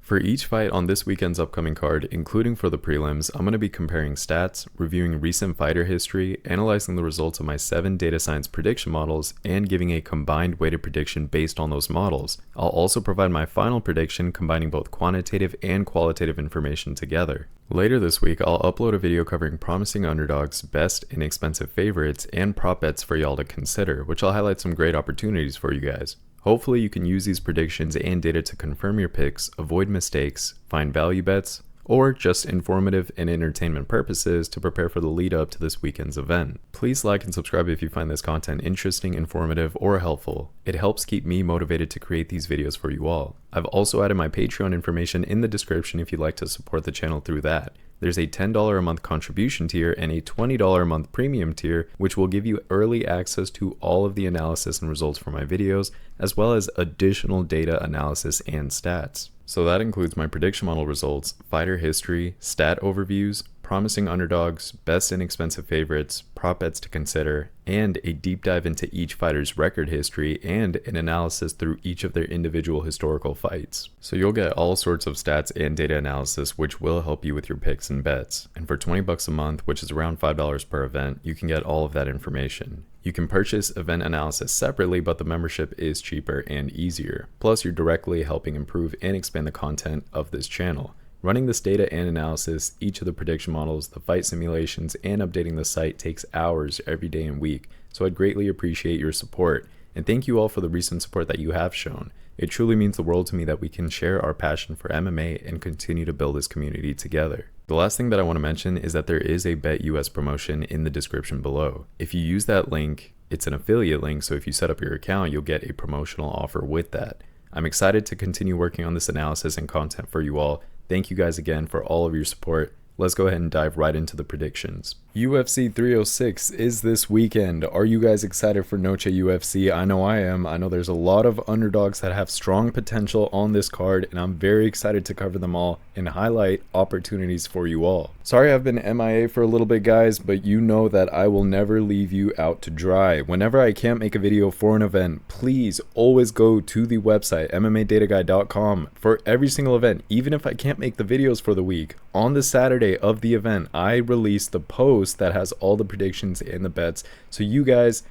For each fight on this weekend's upcoming card, including for the prelims, I'm going to be comparing stats, reviewing recent fighter history, analyzing the results of my 7 data science prediction models, and giving a combined weighted prediction based on those models. I'll also provide my final prediction combining both quantitative and qualitative information together. Later this week, I'll upload a video covering promising underdogs, best inexpensive favorites, and prop bets for y'all to consider, which I'll highlight some great opportunities for you guys. Hopefully you can use these predictions and data to confirm your picks, avoid mistakes, find value bets, or just informative and entertainment purposes to prepare for the lead up to this weekend's event. Please like and subscribe if you find this content interesting, informative, or helpful. It helps keep me motivated to create these videos for you all. I've also added my Patreon information in the description if you'd like to support the channel through that. There's a $10 a month contribution tier and a $20 a month premium tier, which will give you early access to all of the analysis and results for my videos, as well as additional data analysis and stats. So that includes my prediction model results, fighter history, stat overviews, promising underdogs, best inexpensive favorites, prop bets to consider, and a deep dive into each fighter's record history and an analysis through each of their individual historical fights. So you'll get all sorts of stats and data analysis which will help you with your picks and bets. And for $20 a month, which is around $5 per event, you can get all of that information. You can purchase event analysis separately, but the membership is cheaper and easier. Plus, you're directly helping improve and expand the content of this channel. Running this data and analysis, each of the prediction models, the fight simulations, and updating the site takes hours every day and week, so I'd greatly appreciate your support. And thank you all for the recent support that you have shown. It truly means the world to me that we can share our passion for MMA and continue to build this community together. The last thing that I want to mention is that there is a BetUS promotion in the description below. If you use that link, it's an affiliate link, so if you set up your account, you'll get a promotional offer with that. I'm excited to continue working on this analysis and content for you all. Thank you guys again for all of your support. Let's go ahead and dive right into the predictions. UFC 306 is this weekend. Are you guys excited for Noche UFC? I know I am. I know there's a lot of underdogs that have strong potential on this card, and I'm very excited to cover them all and highlight opportunities for you all. Sorry I've been MIA for a little bit, guys, but you know that I will never leave you out to dry. Whenever I can't make a video for an event, please always go to the website, MMADataGuy.com, for every single event. Even if I can't make the videos for the week, on the Saturday of the event, I release the post that has all the predictions and the bets. So you guys,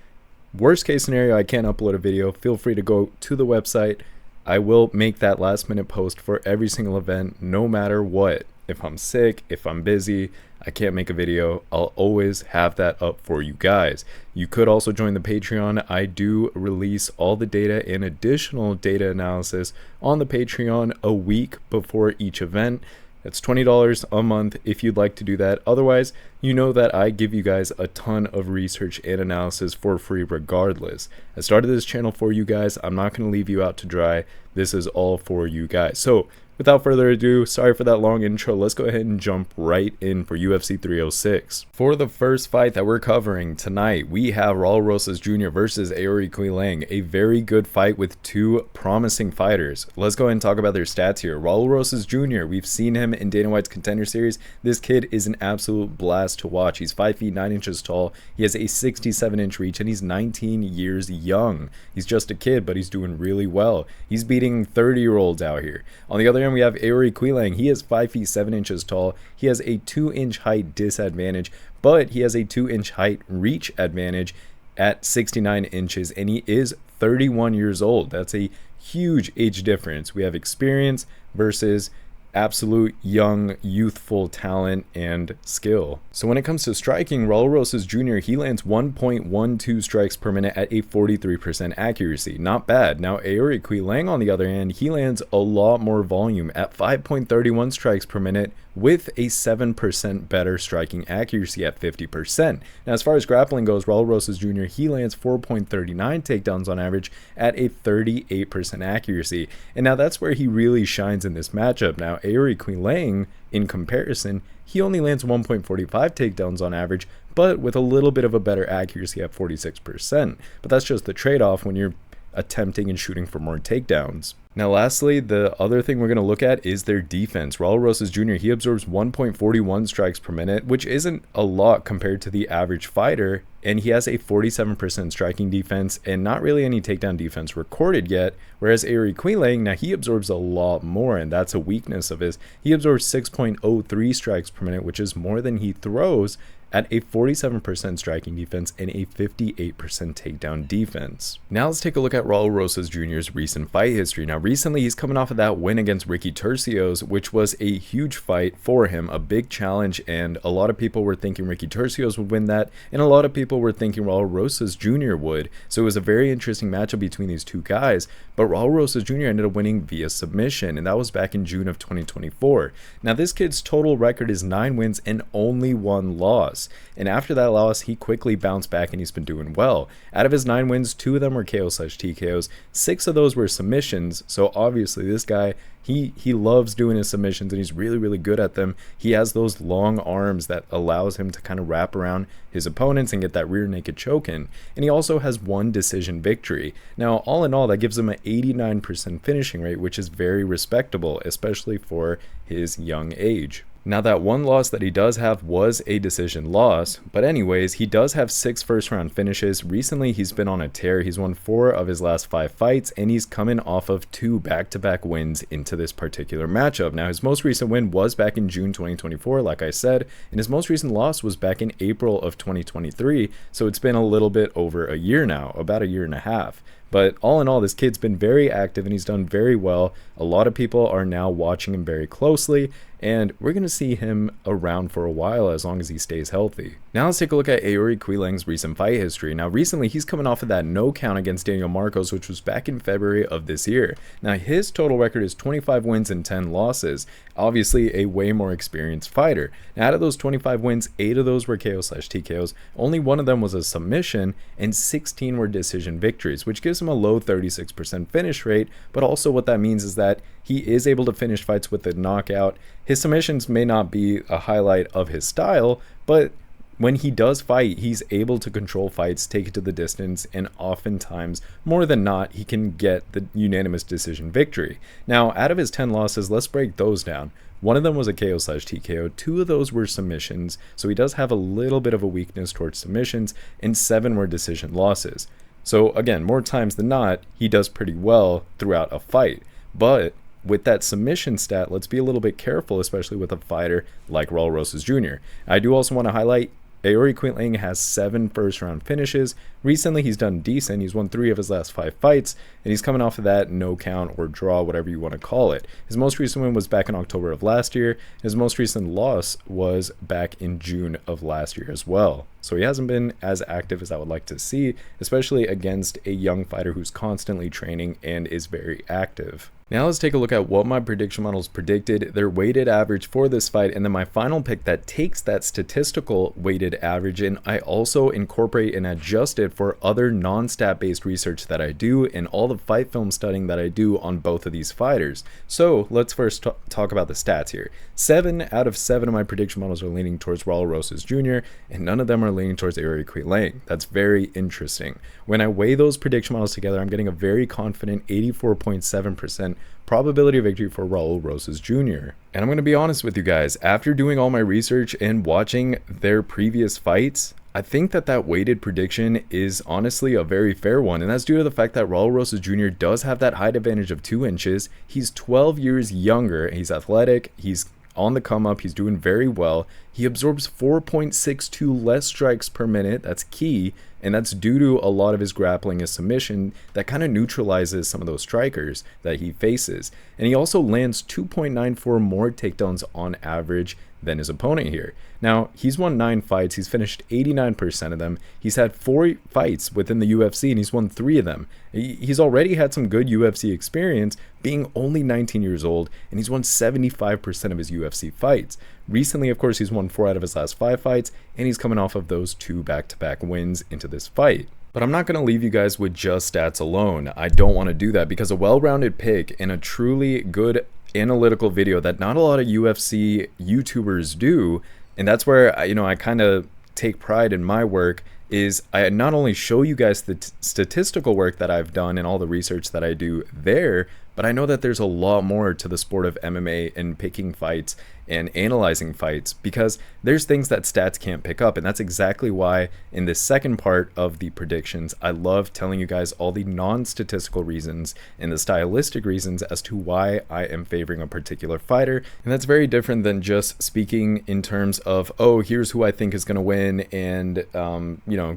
worst case scenario, I can't upload a video, feel free to go to the website. I will make that last minute post for every single event, no matter what. If I'm sick, if I'm busy, I can't make a video, I'll always have that up for you guys. You could also join the Patreon. I do release all the data and additional data analysis on the Patreon a week before each event. It's $20 a month if you'd like to do that. Otherwise, you know that I give you guys a ton of research and analysis for free regardless. I started this channel for you guys. I'm not going to leave you out to dry. This is all for you guys. So without further ado, sorry for that long intro. Let's go ahead and jump right in for UFC 306. For the first fight that we're covering tonight, we have Raul Rosas Jr. versus Aoriqileng, a very good fight with two promising fighters. Let's go ahead and talk about their stats here. Raul Rosas Jr., we've seen him in Dana White's Contender Series. This kid is an absolute blast to watch. He's 5 feet 9 inches tall. He has a 67-inch reach, and he's 19 years young. He's just a kid, but he's doing really well. He's beating 30-year-olds out here. On the other hand, we have Aoriqileng. He is 5 feet 7 inches tall. He has a 2-inch height disadvantage, but he has a 2-inch height reach advantage at 69 inches, and he is 31 years old. That's a huge age difference. We have experience versus absolute young, youthful talent and skill. So when it comes to striking, Raul Rosas Jr., he lands 1.12 strikes per minute at a 43% accuracy. Not bad. Now Aoriqileng, on the other hand, he lands a lot more volume at 5.31 strikes per minute with a 7% better striking accuracy at 50%. Now as far as grappling goes, Raul Rosas Jr., he lands 4.39 takedowns on average at a 38% accuracy. And now that's where he really shines in this matchup. Now Aoriqileng, in comparison, he only lands 1.45 takedowns on average, but with a little bit of a better accuracy at 46%. But that's just the trade-off when you're attempting and shooting for more takedowns. Now, lastly, the other thing we're going to look at is their defense. Raul Rosas Jr., he absorbs 1.41 strikes per minute, which isn't a lot compared to the average fighter, and he has a 47% striking defense and not really any takedown defense recorded yet, whereas Aoriqileng, now he absorbs a lot more, and that's a weakness of his. He absorbs 6.03 strikes per minute, which is more than he throws, at a 47% striking defense and a 58% takedown defense. Now let's take a look at Raul Rosas Jr.'s recent fight history. Now recently he's coming off of that win against Ricky Turcios, which was a huge fight for him, a big challenge, and a lot of people were thinking Ricky Turcios would win that, and a lot of people were thinking Raul Rosas Jr. would. So it was a very interesting matchup between these two guys, but Raul Rosas Jr. ended up winning via submission, and that was back in June of 2024. Now this kid's total record is 9 wins and only 1 loss. And after that loss, he quickly bounced back and he's been doing well. Out of his 9 wins, 2 of them were KO/TKOs, 6 of those were submissions. So obviously this guy, he loves doing his submissions and he's really good at them. He has those long arms that allows him to kind of wrap around his opponents and get that rear naked choke in. And he also has 1 decision victory. Now all in all, that gives him an 89% finishing rate, which is very respectable, especially for his young age. Now that 1 loss that he does have was a decision loss, but anyways, he does have 6 first round finishes. Recently he's been on a tear. He's won 4 of his last 5 fights, and he's coming off of 2 back-to-back wins into this particular matchup. Now his most recent win was back in June 2024, like I said, and his most recent loss was back in April of 2023, so it's been a little bit over a year now, about a year and a half. But all in all, this kid's been very active and he's done very well. A lot of people are now watching him very closely, and we're going to see him around for a while as long as he stays healthy. Now let's take a look at Aoriqileng's recent fight history. Now recently he's coming off of that no count against Daniel Marcos, which was back in February of this year. Now his total record is 25 wins and 10 losses. Obviously a way more experienced fighter. Now out of those 25 wins, 8 of those were KO/TKOs, only 1 of them was a submission, and 16 were decision victories, which gives him a low 36% finish rate. But also what that means is that he is able to finish fights with a knockout. His submissions may not be a highlight of his style, but when he does fight, he's able to control fights, take it to the distance, and oftentimes, more than not, he can get the unanimous decision victory. Now, out of his 10 losses, let's break those down. 1 of them was a KO/TKO, 2 of those were submissions, so he does have a little bit of a weakness towards submissions, and 7 were decision losses. So again, more times than not, he does pretty well throughout a fight. But with that submission stat, let's be a little bit careful, especially with a fighter like Raul Rosas Jr. I do also want to highlight Aoriqileng has 7 first-round finishes. Recently, he's done decent. He's won 3 of his last 5 fights, and he's coming off of that no count or draw, whatever you want to call it. His most recent win was back in October of last year. His most recent loss was back in June of last year as well. So he hasn't been as active as I would like to see, especially against a young fighter who's constantly training and is very active. Now let's take a look at what my prediction models predicted, their weighted average for this fight, and then my final pick that takes that statistical weighted average, and I also incorporate and adjust it for other non-stat based research that I do and all the fight film studying that I do on both of these fighters. So let's first talk about the stats here. 7 out of 7 of my prediction models are leaning towards Raul Rosas Jr., and none of them are leaning towards Aoriqileng. That's very interesting. When I weigh those prediction models together, I'm getting a very confident 84.7% probability of victory for Raul Rosas Jr. And I'm going to be honest with you guys, after doing all my research and watching their previous fights, I think that weighted prediction is honestly a very fair one, and that's due to the fact that Raul Rosas Jr. does have that height advantage of 2 inches. He's 12 years younger, he's athletic, he's on the come up, he's doing very well. He absorbs 4.62 less strikes per minute, that's key, and that's due to a lot of his grappling and submission that kind of neutralizes some of those strikers that he faces. And he also lands 2.94 more takedowns on average than his opponent here. Now, he's won 9 fights, he's finished 89% of them, he's had 4 fights within the UFC, and he's won 3 of them. He's already had some good UFC experience, being only 19 years old, and he's won 75% of his UFC fights. Recently, of course, he's won 4 out of his last 5 fights, and he's coming off of those 2 back-to-back wins into this fight. But I'm not going to leave you guys with just stats alone. I don't want to do that, because a well-rounded pick and a truly good analytical video that not a lot of UFC YouTubers do, and that's where I kind of take pride in my work, is I not only show you guys the statistical work that I've done and all the research that I do there, but I know that there's a lot more to the sport of MMA and picking fights and analyzing fights, because there's things that stats can't pick up. And that's exactly why in this second part of the predictions, I love telling you guys all the non-statistical reasons and the stylistic reasons as to why I am favoring a particular fighter. And that's very different than just speaking in terms of, oh, here's who I think is going to win, and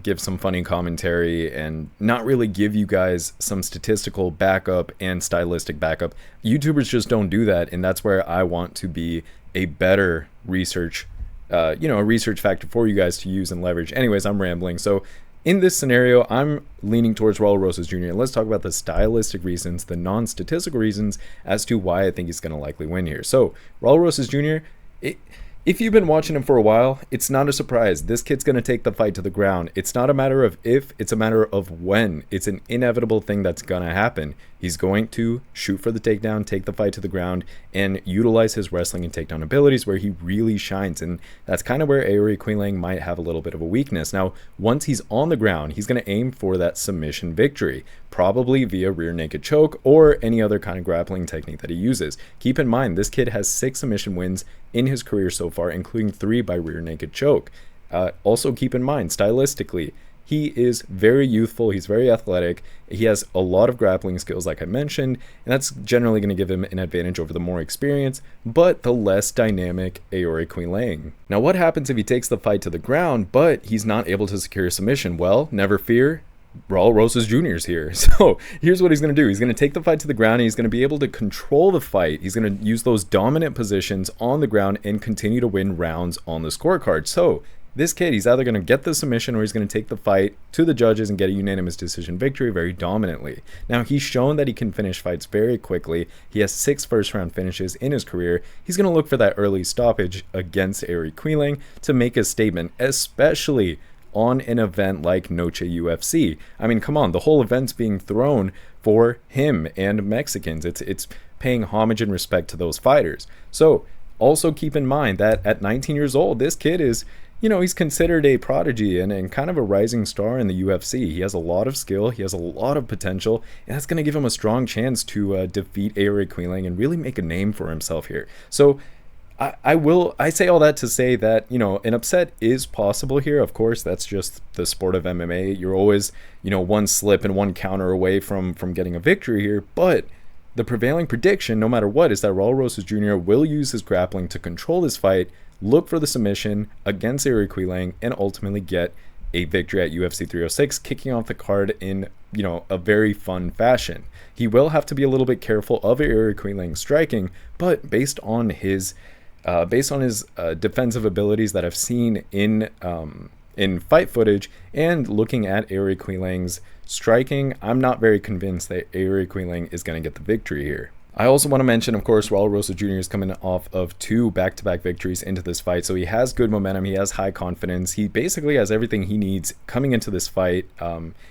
give some funny commentary and not really give you guys some statistical backup and stylistic backup. YouTubers just don't do that, and that's where I want to be a better research, a research factor for you guys to use and leverage. Anyways, I'm rambling. So in this scenario, I'm leaning towards Raul Rosas Jr. And let's talk about the stylistic reasons, the non-statistical reasons as to why I think he's going to likely win here. So Raul Rosas Jr., if you've been watching him for a while, it's not a surprise. This kid's going to take the fight to the ground. It's not a matter of if, it's a matter of when. It's an inevitable thing that's going to happen. He's going to shoot for the takedown, take the fight to the ground, and utilize his wrestling and takedown abilities where he really shines. And that's kind of where Aoriqileng might have a little bit of a weakness. Now, once he's on the ground, he's going to aim for that submission victory, probably via rear naked choke or any other kind of grappling technique that he uses. Keep in mind, this kid has 6 submission wins in his career so far, including 3 by rear naked choke. Also keep in mind, stylistically, he is very youthful, he's very athletic, he has a lot of grappling skills like I mentioned, and that's generally going to give him an advantage over the more experienced, but the less dynamic Aoriqileng. Now what happens if he takes the fight to the ground, but he's not able to secure a submission? Well, never fear, Raul Rosas Jr. is here. So here's what he's going to do. He's going to take the fight to the ground, and he's going to be able to control the fight. He's going to use those dominant positions on the ground and continue to win rounds on the scorecard. So this kid, he's either going to get the submission or he's going to take the fight to the judges and get a unanimous decision victory very dominantly. Now, he's shown that he can finish fights very quickly. He has 6 first-round finishes in his career. He's going to look for that early stoppage against Aoriqileng to make a statement, especially on an event like Noche UFC. I mean, come on, the whole event's being thrown for him and Mexicans. It's paying homage and respect to those fighters. So also keep in mind that at 19 years old, this kid is, he's considered a prodigy and kind of a rising star in the UFC. He has a lot of skill, he has a lot of potential, and that's going to give him a strong chance to defeat Aoriqileng and really make a name for himself here. So I say all that to say that, an upset is possible here. Of course, that's just the sport of MMA. You're always, one slip and one counter away from getting a victory here. But the prevailing prediction, no matter what, is that Raul Rosas Jr. will use his grappling to control this fight, look for the submission against Aoriqileng, and ultimately get a victory at UFC 306, kicking off the card in, a very fun fashion. He will have to be a little bit careful of Aoriqileng striking, but based on his defensive abilities that I've seen in fight footage and looking at Aoriqileng's striking, I'm not very convinced that Aoriqileng is going to get the victory here. I also want to mention, of course, Raul Rosas Jr. is coming off of 2 back-to-back victories into this fight, so he has good momentum, he has high confidence, he basically has everything he needs coming into this fight.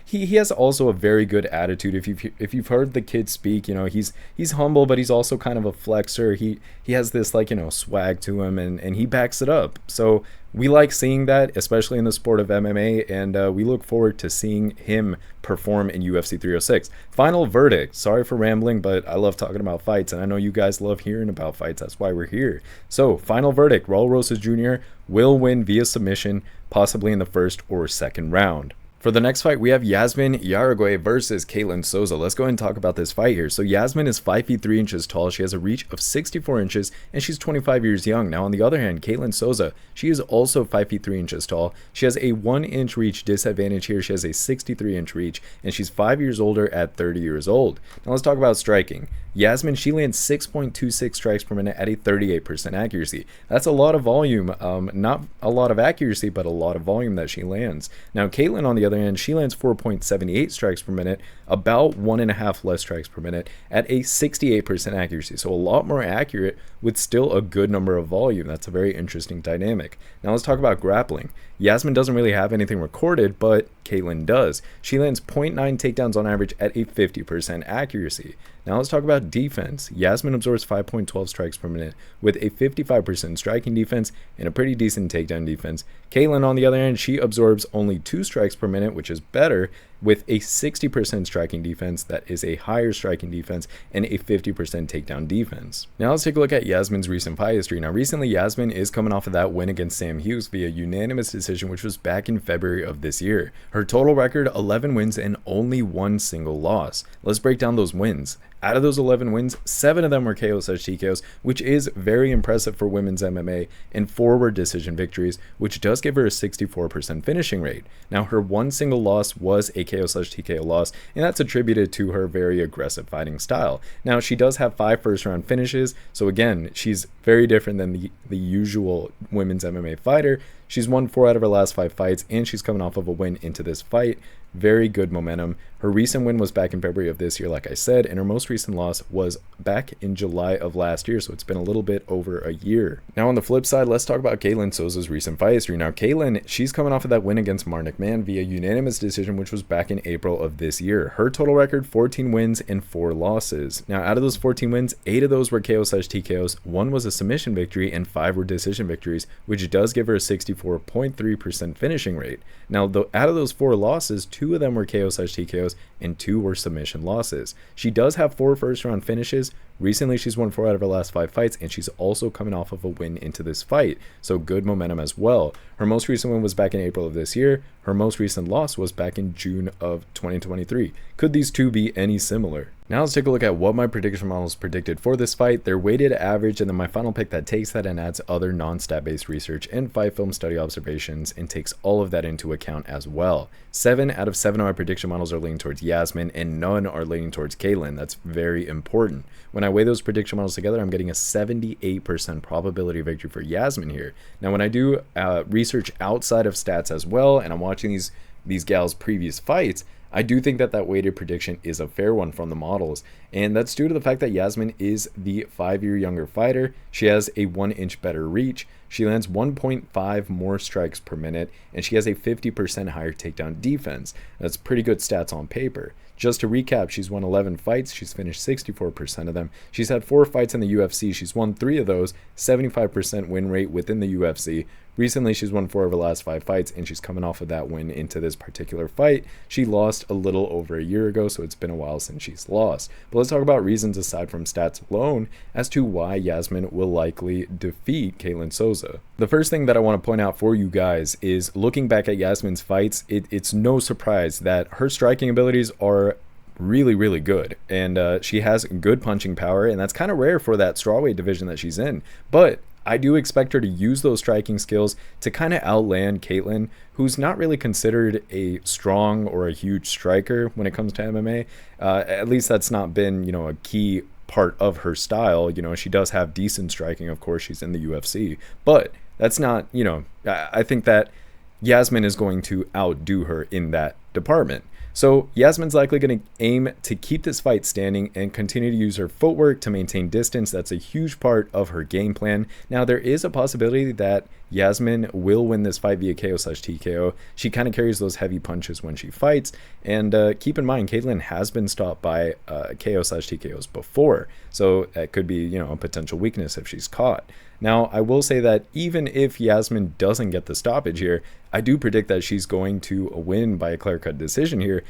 He has also a very good attitude. If you've heard the kid speak, he's humble, but he's also kind of a flexor. He has this swag to him, and he backs it up. So we like seeing that, especially in the sport of MMA, and we look forward to seeing him perform in UFC 306. Final verdict. Sorry for rambling, but I love talking about fights, and I know you guys love hearing about fights. That's why we're here. So, final verdict. Raul Rosas Jr. will win via submission, possibly in the first or second round. For the next fight, we have Yazmin Jauregui versus Ketlen Souza. Let's go ahead and talk about this fight here. So Yazmin is 5 feet 3 inches tall. She has a reach of 64 inches, and she's 25 years young. Now, on the other hand, Ketlen Souza, she is also 5 feet 3 inches tall. She has a 1-inch reach disadvantage here. She has a 63-inch reach, and she's 5 years older at 30 years old. Now, let's talk about striking. Yazmin, she lands 6.26 strikes per minute at a 38% accuracy. That's a lot of volume, not a lot of accuracy, but a lot of volume that she lands. Now, Ketlen, on the other hand, she lands 4.78 strikes per minute, about 1.5 less strikes per minute at a 68% accuracy. So a lot more accurate with still a good number of volume. That's a very interesting dynamic. Now let's talk about grappling. Yazmin doesn't really have anything recorded, but Ketlen does. She lands 0.9 takedowns on average at a 50% accuracy. Now let's talk about defense. Yazmin absorbs 5.12 strikes per minute with a 55% striking defense and a pretty decent takedown defense. Ketlen, on the other hand, she absorbs only 2 strikes per minute minute, which is better, with a 60% striking defense that is a higher striking defense and a 50% takedown defense. Now let's take a look at Yazmin's recent fight history. Now recently Yazmin is coming off of that win against Sam Hughes via unanimous decision, which was back in February of this year. Her total record, 11 wins and only one single loss. Let's break down those wins. Out of those 11 wins, 7 of them were KO/TKOs, which is very impressive for women's MMA, and 4 were decision victories, which does give her a 64% finishing rate. Now, her one single loss was a KO/TKO loss, and that's attributed to her very aggressive fighting style. Now, she does have 5 first-round finishes, so again, she's very different than the usual women's MMA fighter. She's won 4 out of her last 5 fights, and she's coming off of a win into this fight. Very good momentum. Her recent win was back in February of this year, like I said, and her most recent loss was back in July of last year, so it's been a little bit over a year. Now on the flip side, let's talk about Ketlen Souza's recent fight history. Now Ketlen, she's coming off of that win against Marnik Man via unanimous decision, which was back in April of this year. Her total record, 14 wins and 4 losses. Now out of those 14 wins, 8 of those were KO/TKOs, 1 was a submission victory, and 5 were decision victories, which does give her a 64.3% finishing rate. Now out of those 4 losses, 2 of them were KO/TKOs and 2 were submission losses. She does have 4 first-round finishes. Recently, she's won 4 out of her last 5 fights, and she's also coming off of a win into this fight, so good momentum as well. Her most recent win was back in April of this year. Her most recent loss was back in June of 2023. Could these two be any similar? Now let's take a look at what my prediction models predicted for this fight, their weighted average, and then my final pick that takes that and adds other non-stat based research and fight film study observations and takes all of that into account as well. 7 out of 7 of my prediction models are leaning towards Yazmin, and none are leaning towards Ketlen. That's very important. When I weigh those prediction models together, I'm getting a 78% probability of victory for Yazmin here. Now when I do research outside of stats as well, and I'm watching these gals' previous fights, I do think that weighted prediction is a fair one from the models, and that's due to the fact that Yazmin is the 5-year younger fighter. She has a 1-inch better reach, she lands 1.5 more strikes per minute, and she has a 50% higher takedown defense. That's pretty good stats on paper. Just to recap, she's won 11 fights, she's finished 64% of them. She's had 4 fights in the UFC, she's won 3 of those, 75% win rate within the UFC. Recently, she's won 4 of her last 5 fights, and she's coming off of that win into this particular fight. She lost a little over a year ago, so it's been a while since she's lost. But let's talk about reasons aside from stats alone as to why Yazmin will likely defeat Ketlen Souza. The first thing that I want to point out for you guys is looking back at Yazmin's fights, it's no surprise that her striking abilities are really good, and she has good punching power, and that's kind of rare for that strawweight division that she's in. But I do expect her to use those striking skills to kind of outland Ketlen, who's not really considered a strong or a huge striker when it comes to MMA. At least that's not been, a key part of her style. She does have decent striking, of course, she's in the UFC, but that's not, I think that Yazmin is going to outdo her in that department. So Yazmin's likely going to aim to keep this fight standing and continue to use her footwork to maintain distance. That's a huge part of her game plan. Now, there is a possibility that Yazmin will win this fight via KO/TKO. She kind of carries those heavy punches when she fights, and keep in mind, Ketlen has been stopped by KO/TKOs before, so that could be, a potential weakness if she's caught. Now, I will say that even if Yazmin doesn't get the stoppage here, I do predict that she's going to win by a clear-cut decision here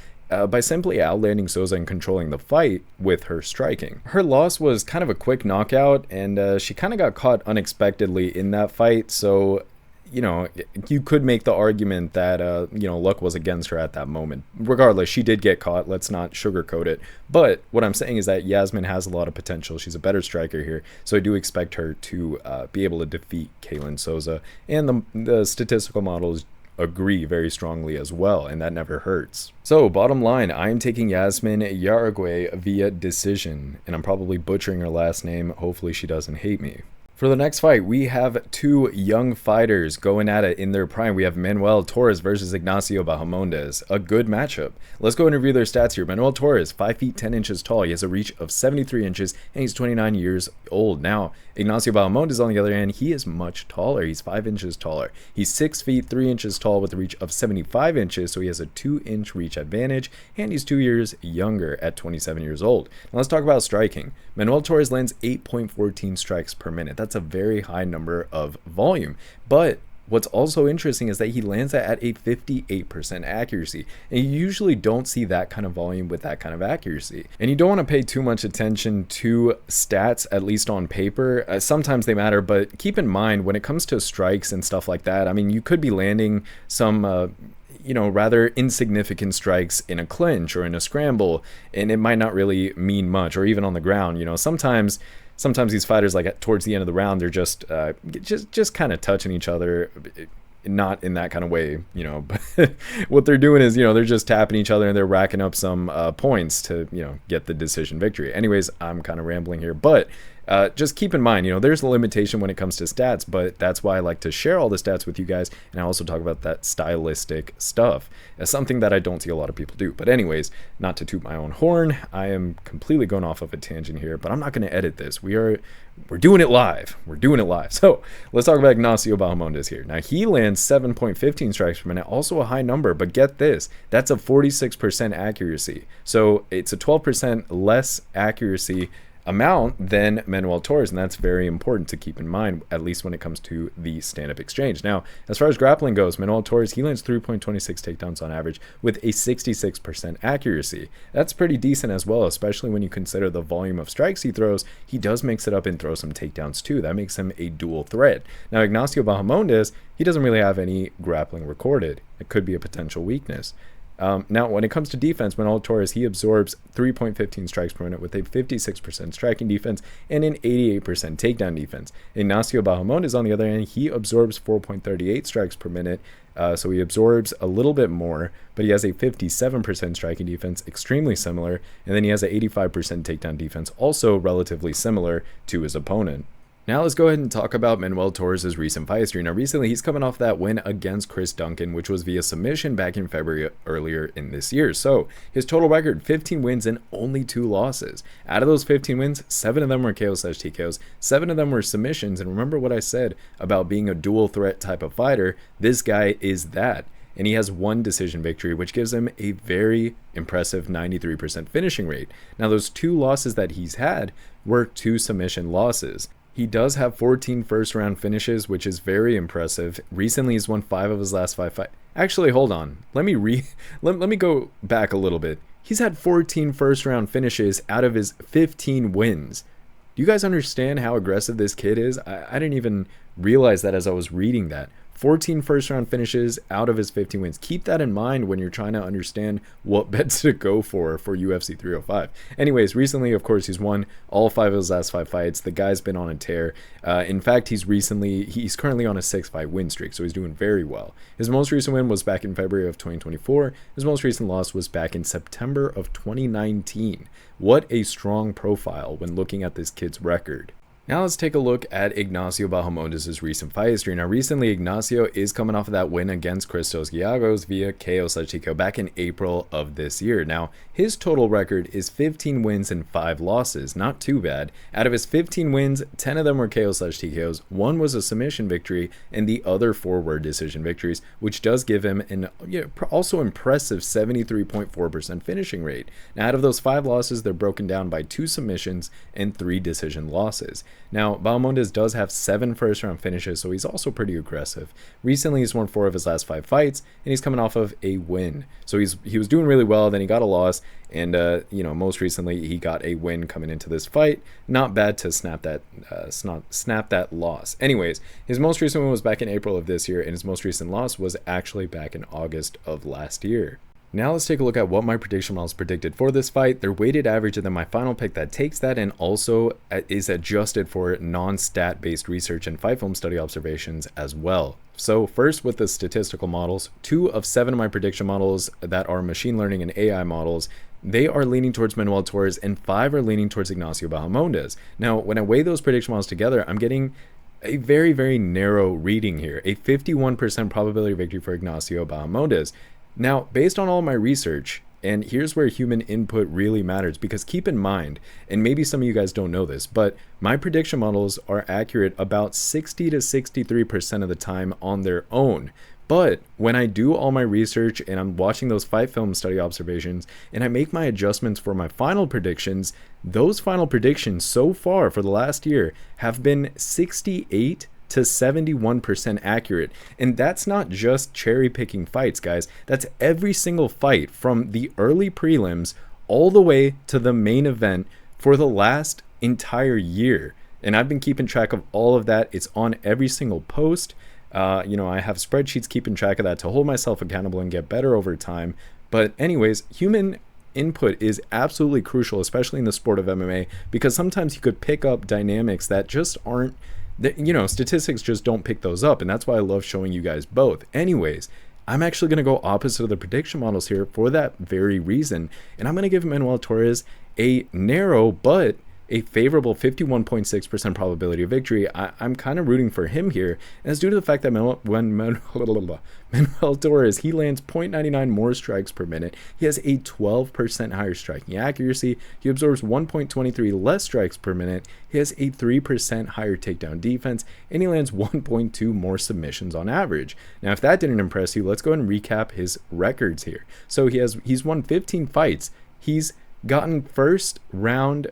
by simply outlanding Souza and controlling the fight with her striking. Her loss was kind of a quick knockout, and she kind of got caught unexpectedly in that fight, so you could make the argument that, luck was against her at that moment. Regardless, she did get caught. Let's not sugarcoat it. But what I'm saying is that Yazmin has a lot of potential. She's a better striker here. So I do expect her to be able to defeat Ketlen Souza. And the statistical models agree very strongly as well, and that never hurts. So bottom line, I am taking Yazmin Jauregui via decision, and I'm probably butchering her last name. Hopefully she doesn't hate me. For the next fight, we have 2 young fighters going at it in their prime. We have Manuel Torres versus Ignacio Bahamondes. A good matchup. Let's go and review their stats here. Manuel Torres, 5 feet 10 inches tall. He has a reach of 73 inches, and he's 29 years old. Now, Ignacio Bahamondes, on the other hand, he is much taller. He's 5 inches taller. He's 6 feet 3 inches tall with a reach of 75 inches, so he has a 2-inch reach advantage, and he's 2 years younger at 27 years old. Now, let's talk about striking. Manuel Torres lands 8.14 strikes per minute. That's a very high number of volume, but what's also interesting is that he lands that at a 58% accuracy. And you usually don't see that kind of volume with that kind of accuracy. And you don't want to pay too much attention to stats, at least on paper. Sometimes they matter, but keep in mind when it comes to strikes and stuff like that, I mean, you could be landing some rather insignificant strikes in a clinch or in a scramble, and it might not really mean much, or even on the ground. Sometimes these fighters, like towards the end of the round, they're just kind of touching each other, not in that kind of way, but what they're doing is, they're just tapping each other and they're racking up some points to, get the decision victory. Anyways, I'm kind of rambling here, but just keep in mind, there's a limitation when it comes to stats, but that's why I like to share all the stats with you guys. And I also talk about that stylistic stuff as something that I don't see a lot of people do. But anyways, not to toot my own horn, I am completely going off of a tangent here, but I'm not going to edit this. We're doing it live. We're doing it live. So let's talk about Ignacio Bahamondes here. Now he lands 7.15 strikes per minute, also a high number, but get this, that's a 46% accuracy. So it's a 12% less accuracy amount than Manuel Torres, and that's very important to keep in mind, at least when it comes to the stand-up exchange. Now, as far as grappling goes, Manuel Torres, he lands 3.26 takedowns on average with a 66% accuracy. That's pretty decent as well, especially when you consider the volume of strikes he throws. He does mix it up and throw some takedowns too. That makes him a dual threat. Now, Ignacio Bahamondes, he doesn't really have any grappling recorded. It could be a potential weakness. Now, when it comes to defense, Manuel Torres, he absorbs 3.15 strikes per minute with a 56% striking defense and an 88% takedown defense. Ignacio Bahamondes, on the other hand, he absorbs 4.38 strikes per minute, so he absorbs a little bit more, but he has a 57% striking defense, extremely similar, and then he has an 85% takedown defense, also relatively similar to his opponent. Now let's go ahead and talk about Manuel Torres' recent fight history. Now recently he's coming off that win against Chris Duncan, which was via submission back in February earlier in this year. So his total record, 15 wins and only 2 losses. Out of those 15 wins, 7 of them were KO/TKOs, 7 of them were submissions. And remember what I said about being a dual threat type of fighter, this guy is that. And he has 1 decision victory, which gives him a very impressive 93% finishing rate. Now those 2 losses that he's had were 2 submission losses. He does have 14 first-round finishes, which is very impressive. Recently, he's won 5 of his last 5 fights. Actually, hold on. Let me go back a little bit. He's had 14 first-round finishes out of his 15 wins. Do you guys understand how aggressive this kid is? I didn't even realize that as I was reading that. 14 first-round finishes out of his 15 wins. Keep that in mind when you're trying to understand what bets to go for UFC 305. Anyways, recently, of course, he's won all 5 of his last 5 fights. The guy's been on a tear. In fact, he's currently on a 6-fight win streak, so he's doing very well. His most recent win was back in February of 2024. His most recent loss was back in September of 2019. What a strong profile when looking at this kid's record. Now let's take a look at Ignacio Bahamondes' recent fight history. Now recently, Ignacio is coming off of that win against Christos Giagos via KO/TKO back in April of this year. Now his total record is 15 wins and 5 losses, not too bad. Out of his 15 wins, 10 of them were KO/TKOs, 1 was a submission victory, and the other 4 were decision victories, which does give him an also impressive 73.4% finishing rate. Now out of those 5 losses, they're broken down by 2 submissions and 3 decision losses. Now, Bahamondes does have 7 first-round finishes, so he's also pretty aggressive. Recently, he's won 4 of his last 5 fights, and he's coming off of a win. So he was doing really well, then he got a loss, and most recently he got a win coming into this fight. Not bad to snap that loss. Anyways, his most recent win was back in April of this year, and his most recent loss was actually back in August of last year. Now let's take a look at what my prediction models predicted for this fight. They're weighted average and then my final pick that takes that and also is adjusted for non-stat based research and fight film study observations as well. So first with the statistical models, 2 of 7 of my prediction models that are machine learning and AI models, they are leaning towards Manuel Torres and 5 are leaning towards Ignacio Bahamondes. Now when I weigh those prediction models together, I'm getting a very, very narrow reading here, a 51% probability victory for Ignacio Bahamondes. Now, based on all my research, and here's where human input really matters, because keep in mind, and maybe some of you guys don't know this, but my prediction models are accurate about 60 to 63% of the time on their own. But when I do all my research and I'm watching those fight film study observations and I make my adjustments for my final predictions, those final predictions so far for the last year have been 68 to 71% accurate. And that's not just cherry picking fights, guys. That's every single fight from the early prelims all the way to the main event for the last entire year. And I've been keeping track of all of that. It's on every single post. I have spreadsheets keeping track of that to hold myself accountable and get better over time. But anyways, human input is absolutely crucial, especially in the sport of MMA, because sometimes you could pick up dynamics that just aren't, statistics just don't pick those up. And that's why I love showing you guys both. Anyways, I'm actually going to go opposite of the prediction models here for that very reason. And I'm going to give Manuel Torres a narrow but a favorable 51.6% probability of victory. I'm kind of rooting for him here, and it's due to the fact that Manuel Torres, he lands 0.99 more strikes per minute. He has a 12% higher striking accuracy. He absorbs 1.23 less strikes per minute. He has a 3% higher takedown defense, and he lands 1.2 more submissions on average. Now, if that didn't impress you, let's go ahead and recap his records here. So he's won 15 fights. He's gotten first round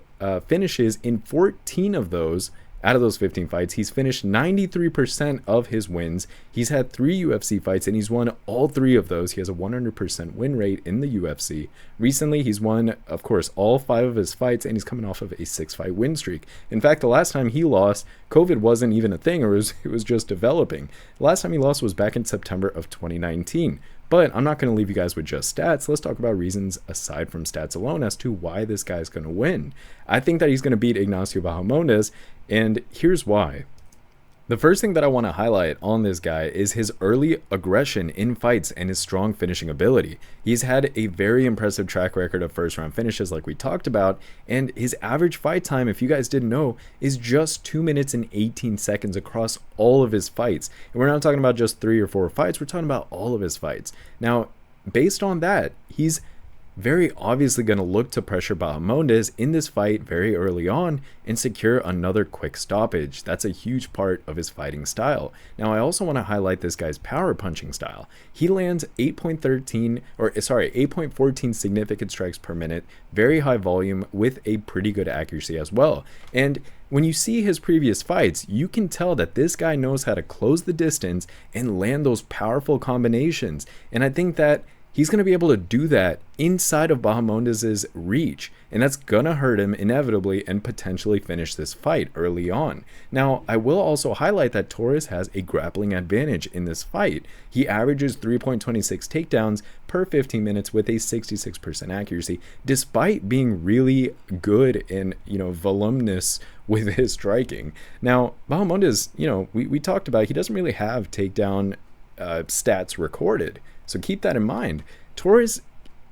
finishes in 14 of those. Out of those 15 fights, he's finished 93% of his wins. He's had 3 UFC fights, and he's won all 3 of those. He has a 100% win rate in the UFC. Recently, he's won, of course, all 5 of his fights, and he's coming off of a 6-fight win streak. In fact, the last time he lost, COVID wasn't even a thing, or it was just developing. The last time he lost was back in September of 2019. But I'm not going to leave you guys with just stats. Let's talk about reasons aside from stats alone as to why this guy's going to win. I think that he's going to beat Ignacio Bahamondes, and here's why. The first thing that I want to highlight on this guy is his early aggression in fights and his strong finishing ability. He's had a very impressive track record of first round finishes like we talked about, and his average fight time, if you guys didn't know, is just 2 minutes and 18 seconds across all of his fights. And we're not talking about just 3 or 4 fights, we're talking about all of his fights. Now, based on that, he's very obviously going to look to pressure Bahamondes in this fight very early on and secure another quick stoppage. That's a huge part of his fighting style. Now, I also want to highlight this guy's power punching style. He lands 8.14 significant strikes per minute, very high volume with a pretty good accuracy as well. And when you see his previous fights, you can tell that this guy knows how to close the distance and land those powerful combinations. And I think that he's going to be able to do that inside of Bahamondes' reach, and that's going to hurt him inevitably and potentially finish this fight early on. Now, I will also highlight that Torres has a grappling advantage in this fight. He averages 3.26 takedowns per 15 minutes with a 66% accuracy, despite being really good in, voluminous with his striking. Now, Bahamondes, we talked about, he doesn't really have takedown stats recorded. So keep that in mind. Torres,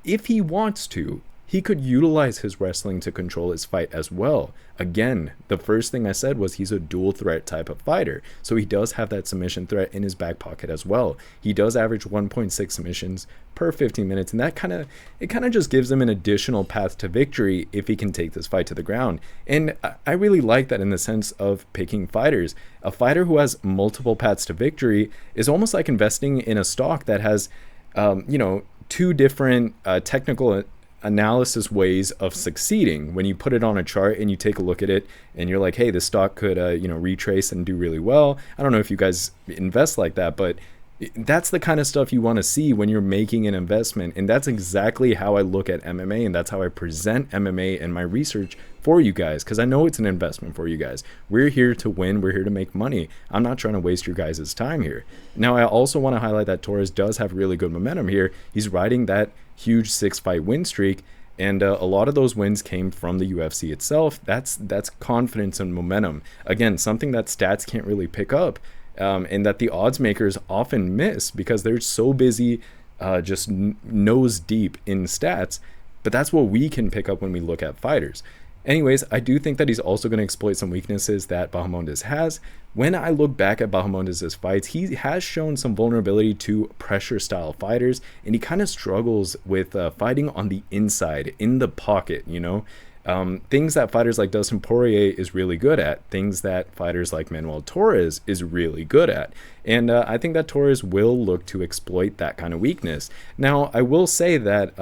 if he wants to, he could utilize his wrestling to control his fight as well. Again, the first thing I said was he's a dual threat type of fighter. So he does have that submission threat in his back pocket as well. He does average 1.6 submissions per 15 minutes. And that kind of just gives him an additional path to victory if he can take this fight to the ground. And I really like that in the sense of picking fighters. A fighter who has multiple paths to victory is almost like investing in a stock that has, 2 different technical analysis ways of succeeding. When you put it on a chart and you take a look at it and you're like, hey, this stock could retrace and do really well. I don't know if you guys invest like that, but that's the kind of stuff you want to see when you're making an investment. And that's exactly how I look at MMA, and that's how I present MMA and my research for you guys, because I know it's an investment for you guys. We're here to win. We're here to make money. I'm not trying to waste your guys' time here. Now, I also want to highlight that Torres does have really good momentum here. He's riding that huge 6-fight win streak, and a lot of those wins came from the UFC itself. That's confidence and momentum. Again, something that stats can't really pick up. And that the odds makers often miss because they're so busy just nose deep in stats. But that's what we can pick up when we look at fighters. Anyways, I do think that he's also going to exploit some weaknesses that Bahamondes has. When I look back at Bahamondes' fights, he has shown some vulnerability to pressure style fighters, and he kind of struggles with fighting on the inside, in the pocket, things that fighters like Dustin Poirier is really good at, things that fighters like Manuel Torres is really good at. And I think that Torres will look to exploit that kind of weakness. Now, I will say that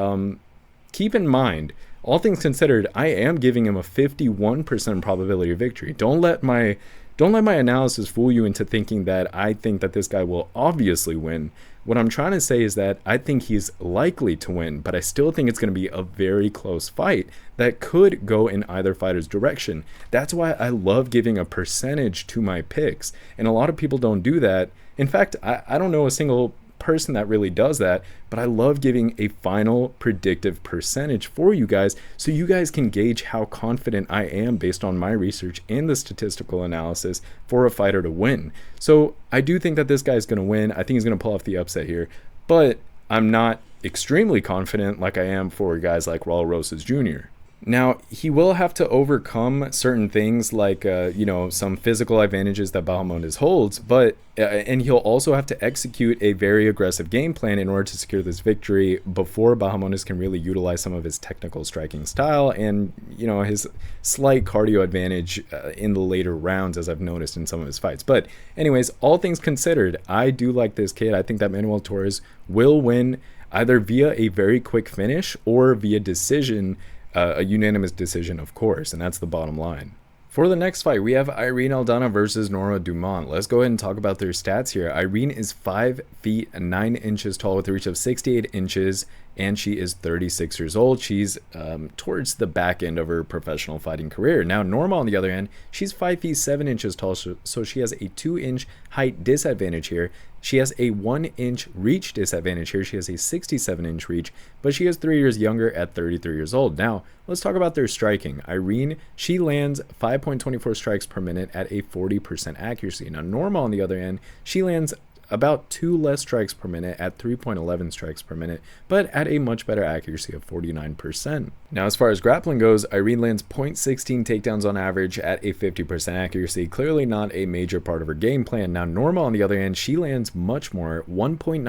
keep in mind, all things considered, I am giving him a 51% probability of victory. Don't let my don't let my analysis fool you into thinking that I think that this guy will obviously win. What I'm trying to say is that I think he's likely to win, but I still think it's going to be a very close fight that could go in either fighter's direction. That's why I love giving a percentage to my picks, and a lot of people don't do that. In fact, I don't know a single person that really does that, but I love giving a final predictive percentage for you guys so you guys can gauge how confident I am based on my research and the statistical analysis for a fighter to win. So I do think that this guy's going to win. I think he's going to pull off the upset here, but I'm not extremely confident like I am for guys like Raul Rosas Jr. Now, he will have to overcome certain things like, some physical advantages that Bahamondes holds, but and he'll also have to execute a very aggressive game plan in order to secure this victory before Bahamondes can really utilize some of his technical striking style and, his slight cardio advantage in the later rounds, as I've noticed in some of his fights. But anyways, all things considered, I do like this kid. I think that Manuel Torres will win either via a very quick finish or via decision. A unanimous decision, of course, and that's the bottom line. For the next fight, we have Irene Aldana versus Norma Dumont. Let's go ahead and talk about their stats here. Irene is 5 feet 9 inches tall with a reach of 68 inches, and she is 36 years old. She's towards the back end of her professional fighting career. Now, Norma, on the other hand, she's 5 feet 7 inches tall, so she has a 2-inch height disadvantage here. She has a 1-inch reach disadvantage here. She has a 67-inch reach, but she is 3 years younger at 33 years old. Now, let's talk about their striking. Irene, she lands 5.24 strikes per minute at a 40% accuracy. Now, Norma, on the other hand, she lands about 2 less strikes per minute at 3.11 strikes per minute, but at a much better accuracy of 49%. Now, as far as grappling goes, Irene lands 0.16 takedowns on average at a 50% accuracy, clearly not a major part of her game plan. Now, Norma, on the other hand, she lands much more, 1.91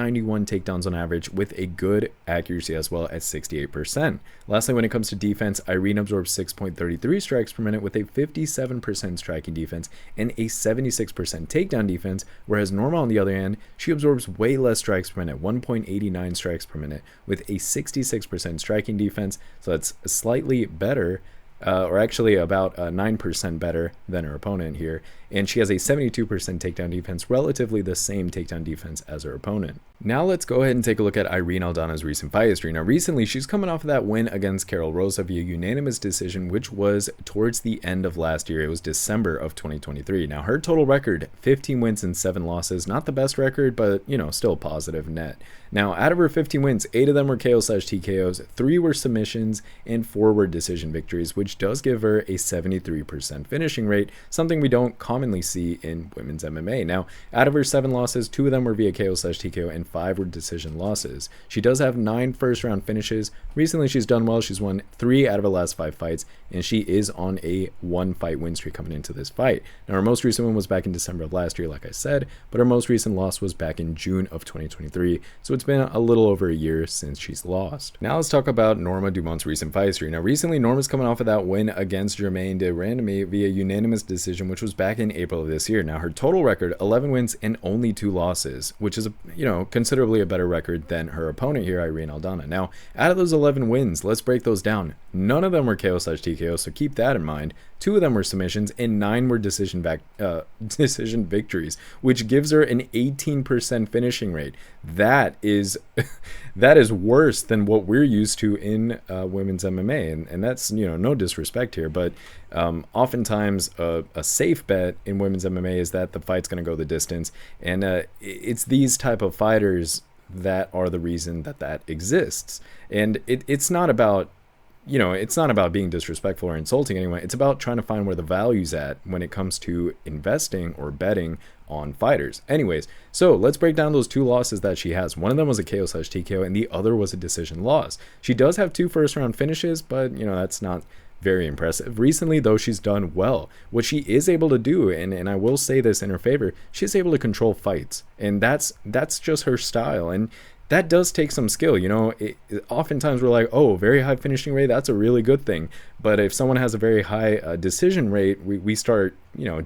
takedowns on average with a good accuracy as well at 68%. Lastly, when it comes to defense, Irene absorbs 6.33 strikes per minute with a 57% striking defense and a 76% takedown defense, whereas Norma, on the other hand, she absorbs way less strikes per minute, 1.89 strikes per minute with a 66% striking defense, so that's slightly better, or actually about 9% better than her opponent here, and she has a 72% takedown defense, relatively the same takedown defense as her opponent. Now let's go ahead and take a look at Irene Aldana's recent fight history. Now recently, she's coming off of that win against Karol Rosa via unanimous decision, which was towards the end of last year. It was December of 2023. Now her total record, 15 wins and 7 losses. Not the best record, but still positive net. Now out of her 15 wins, 8 of them were KO/TKOs, 3 were submissions, and 4 were decision victories, which does give her a 73% finishing rate, something we don't commonly see in women's MMA. Now, out of her 7 losses, 2 of them were via KO/TKO and 5 were decision losses. She does have 9 first-round finishes. Recently, she's done well. She's won 3 out of her last 5 fights, and she is on a 1-fight win streak coming into this fight. Now, her most recent one was back in December of last year, like I said, but her most recent loss was back in June of 2023, so it's been a little over a year since she's lost. Now, let's talk about Norma Dumont's recent fight history. Now, recently, Norma's coming off of that win against Germaine de Randamie via unanimous decision, which was back in April of this year. Now, her total record, 11 wins and only 2 losses, which is, considerably a better record than her opponent here, Irene Aldana. Now, out of those 11 wins, let's break those down. None of them were KO/TKO, so keep that in mind. 2 of them were submissions, and 9 were decision victories, which gives her an 18% finishing rate. That is worse than what we're used to in women's MMA, and that's no disrespect here, but oftentimes a safe bet in women's MMA is that the fight's going to go the distance, and it's these type of fighters that are the reason that exists. And it's not about it's not about being disrespectful or insulting anyone. It's about trying to find where the value's at when it comes to investing or betting on fighters. Anyways, so let's break down those 2 losses that she has. One of them was a KO/TKO, and the other was a decision loss. She does have 2 first-round finishes, but that's not very impressive. Recently, though, she's done well. What she is able to do, and I will say this in her favor, she's able to control fights, and that's just her style. And that does take some skill. Oftentimes we're like, oh, very high finishing rate, that's a really good thing. But if someone has a very high decision rate, we start,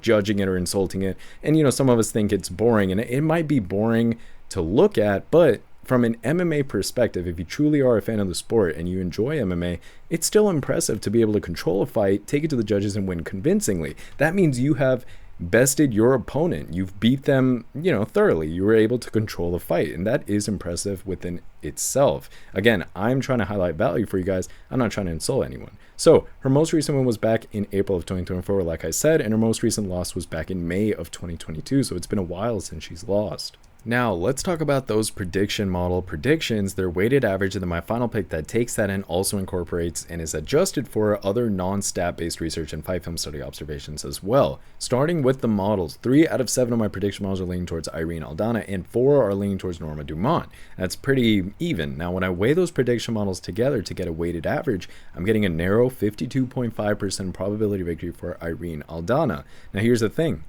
judging it or insulting it. And, some of us think it's boring, and it might be boring to look at, but from an MMA perspective, if you truly are a fan of the sport and you enjoy MMA, it's still impressive to be able to control a fight, take it to the judges, and win convincingly. That means you have bested your opponent. You've beat them, thoroughly. You were able to control the fight, and that is impressive within itself. Again, I'm trying to highlight value for you guys. I'm not trying to insult anyone. So her most recent win was back in April of 2024, like I said, and her most recent loss was back in May of 2022. So it's been a while since she's lost. Now, let's talk about those prediction model predictions, their weighted average, and then my final pick that takes that and also incorporates and is adjusted for other non-stat based research and fight film study observations as well. Starting with the models, 3 out of 7 of my prediction models are leaning towards Irene Aldana and 4 are leaning towards Norma Dumont. That's pretty even. Now, when I weigh those prediction models together to get a weighted average, I'm getting a narrow 52.5% probability victory for Irene Aldana. Now, here's the thing.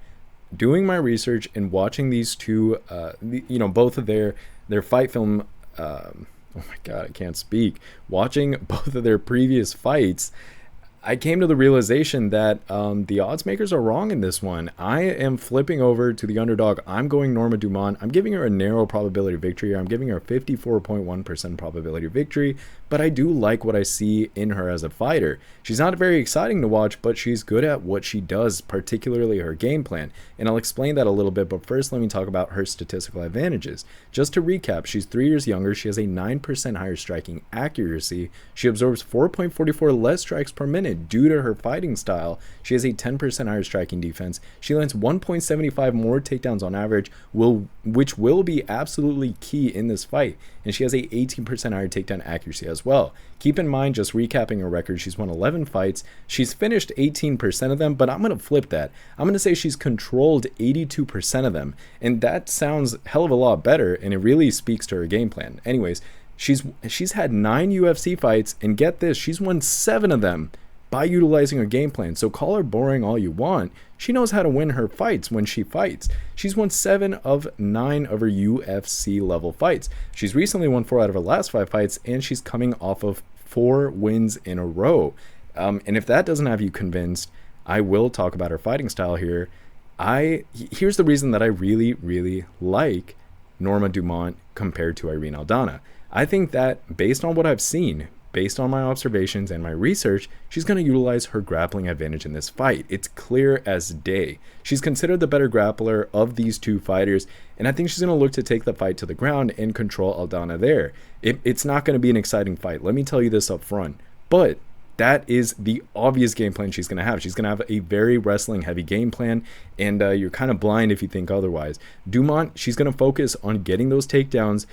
Doing my research and watching these two, both of their fight film, oh my God, I can't speak. Watching both of their previous fights, I came to the realization that the odds makers are wrong in this one. I am flipping over to the underdog. I'm going Norma Dumont. I'm giving her a narrow probability of victory. I'm giving her a 54.1% probability of victory, but I do like what I see in her as a fighter. She's not very exciting to watch, but she's good at what she does, particularly her game plan. And I'll explain that a little bit, but first let me talk about her statistical advantages. Just to recap, she's 3 years younger. She has a 9% higher striking accuracy. She absorbs 4.44 less strikes per minute due to her fighting style. She has a 10% higher striking defense. She lands 1.75 more takedowns on average, which will be absolutely key in this fight. And she has a 18% higher takedown accuracy as well. Keep in mind, just recapping her record, she's won 11 fights. She's finished 18% of them, but I'm going to flip that. I'm going to say she's controlled 82% of them. And that sounds a hell of a lot better, and it really speaks to her game plan. Anyways, she's had 9 UFC fights, and get this, she's won 7 of them by utilizing her game plan. So call her boring all you want. She knows how to win her fights when she fights. She's won 7 of 9 of her UFC level fights. She's recently won 4 out of her last 5 fights, and she's coming off of 4 wins in a row. And if that doesn't have you convinced, I will talk about her fighting style here. Here's the reason that I really, really like Norma Dumont compared to Irene Aldana. I think that based on what I've seen, based on my observations and my research, she's going to utilize her grappling advantage in this fight. It's clear as day. She's considered the better grappler of these two fighters, and I think she's going to look to take the fight to the ground and control Aldana there. It's not going to be an exciting fight. Let me tell you this up front. But that is the obvious game plan she's going to have. She's going to have a very wrestling-heavy game plan, and you're kind of blind if you think otherwise. Dumont, she's going to focus on getting those takedowns,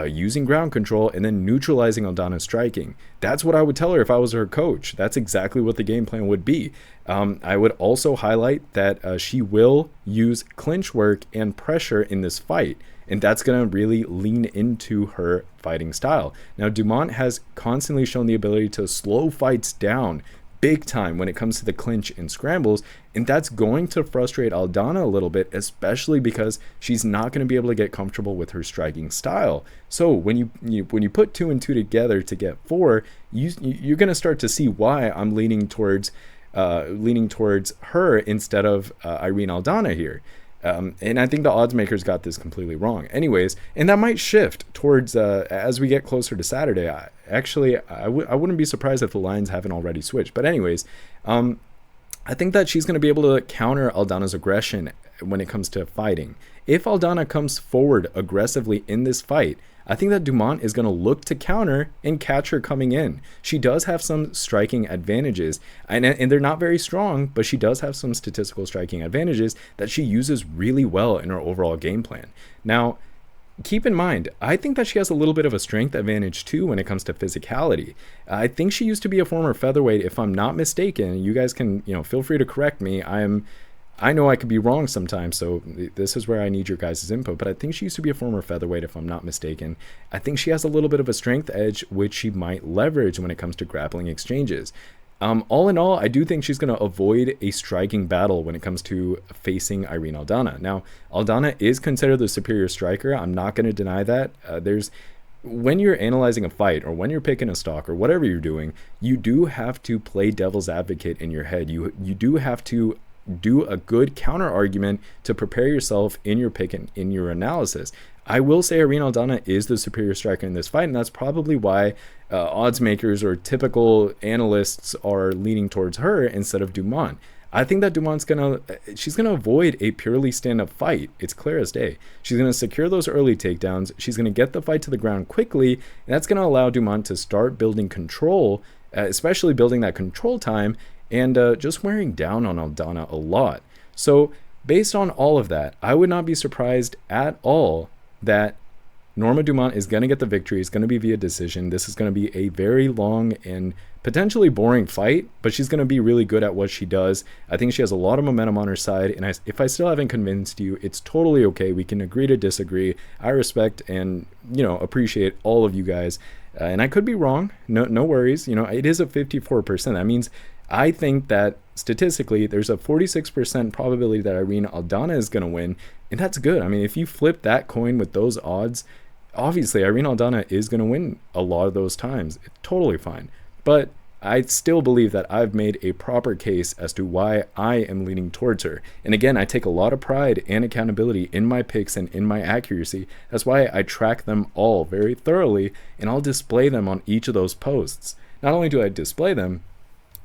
using ground control, and then neutralizing Aldana's striking. That's what I would tell her if I was her coach. That's exactly what the game plan would be. I would also highlight that she will use clinch work and pressure in this fight, and that's going to really lean into her fighting style. Now, Dumont has constantly shown the ability to slow fights down big time when it comes to the clinch and scrambles, and that's going to frustrate Aldana a little bit, especially because she's not going to be able to get comfortable with her striking style. So when you put 2 and 2 together to get 4, you're going to start to see why I'm leaning towards her instead of Irene Aldana here. And I think the odds makers got this completely wrong. Anyways, and that might shift towards as we get closer to Saturday. I wouldn't be surprised if the lines haven't already switched. But anyways, I think that she's going to be able to counter Aldana's aggression when it comes to fighting. If Aldana comes forward aggressively in this fight, I think that Dumont is going to look to counter and catch her coming in. She does have some striking advantages, and they're not very strong, but she does have some statistical striking advantages that she uses really well in her overall game plan. Now, keep in mind, I think that she has a little bit of a strength advantage too when it comes to physicality. I think she used to be a former featherweight, if I'm not mistaken. You guys can, feel free to correct me. I know I could be wrong sometimes, so this is where I need your guys' input, but I think she used to be a former featherweight, if I'm not mistaken. I think she has a little bit of a strength edge, which she might leverage when it comes to grappling exchanges. All in all, I do think she's going to avoid a striking battle when it comes to facing Irene Aldana. Now, Aldana is considered the superior striker. I'm not going to deny that. When you're analyzing a fight or when you're picking a stock or whatever you're doing, you do have to play devil's advocate in your head. You do have to do a good counter argument to prepare yourself in your pick and in your analysis. I will say Irene Aldana is the superior striker in this fight, and that's probably why odds makers or typical analysts are leaning towards her instead of Dumont. I think that Dumont's she's gonna avoid a purely stand-up fight. It's clear as day. She's gonna secure those early takedowns. She's gonna get the fight to the ground quickly, and that's gonna allow Dumont to start building control, especially building that control time, and just wearing down on Aldana a lot. So based on all of that, I would not be surprised at all that Norma Dumont is going to get the victory. It's going to be via decision. This is going to be a very long and potentially boring fight, but she's going to be really good at what she does. I think she has a lot of momentum on her side, and if I still haven't convinced you, it's totally okay. We can agree to disagree. I respect and, appreciate all of you guys. And I could be wrong. No worries. It is a 54%. That means I think that statistically there's a 46% probability that Irene Aldana is going to win, and that's good. I mean, if you flip that coin with those odds, obviously Irene Aldana is going to win a lot of those times. It's totally fine. But I still believe that I've made a proper case as to why I am leaning towards her. And again, I take a lot of pride and accountability in my picks and in my accuracy. That's why I track them all very thoroughly, and I'll display them on each of those posts. Not only do I display them,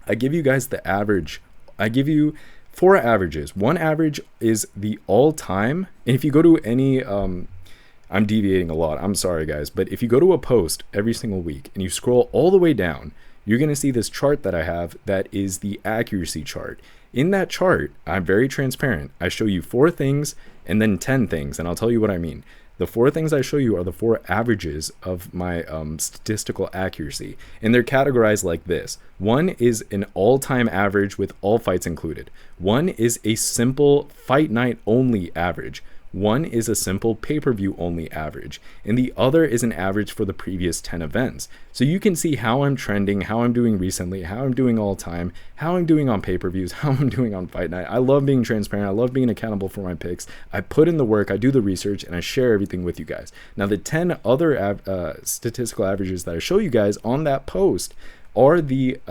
I give you guys the average. I give you 4 averages. One average is the all-time. And if you go to any, I'm deviating a lot, I'm sorry guys, but if you go to a post every single week and you scroll all the way down, you're going to see this chart that I have that is the accuracy chart. In that chart, I'm very transparent. I show you 4 things and then 10 things, and I'll tell you what I mean. The 4 things I show you are the 4 averages of my statistical accuracy, and they're categorized like this. 1 is an all-time average with all fights included. 1 is a simple fight night only average. 1 is a simple pay-per-view only average, and the other is an average for the previous 10 events. So you can see how I'm trending, how I'm doing recently, how I'm doing all time, how I'm doing on pay-per-views, how I'm doing on fight night. I love being transparent. I love being accountable for my picks. I put in the work, I do the research, and I share everything with you guys. Now the 10 other statistical averages that I show you guys on that post are the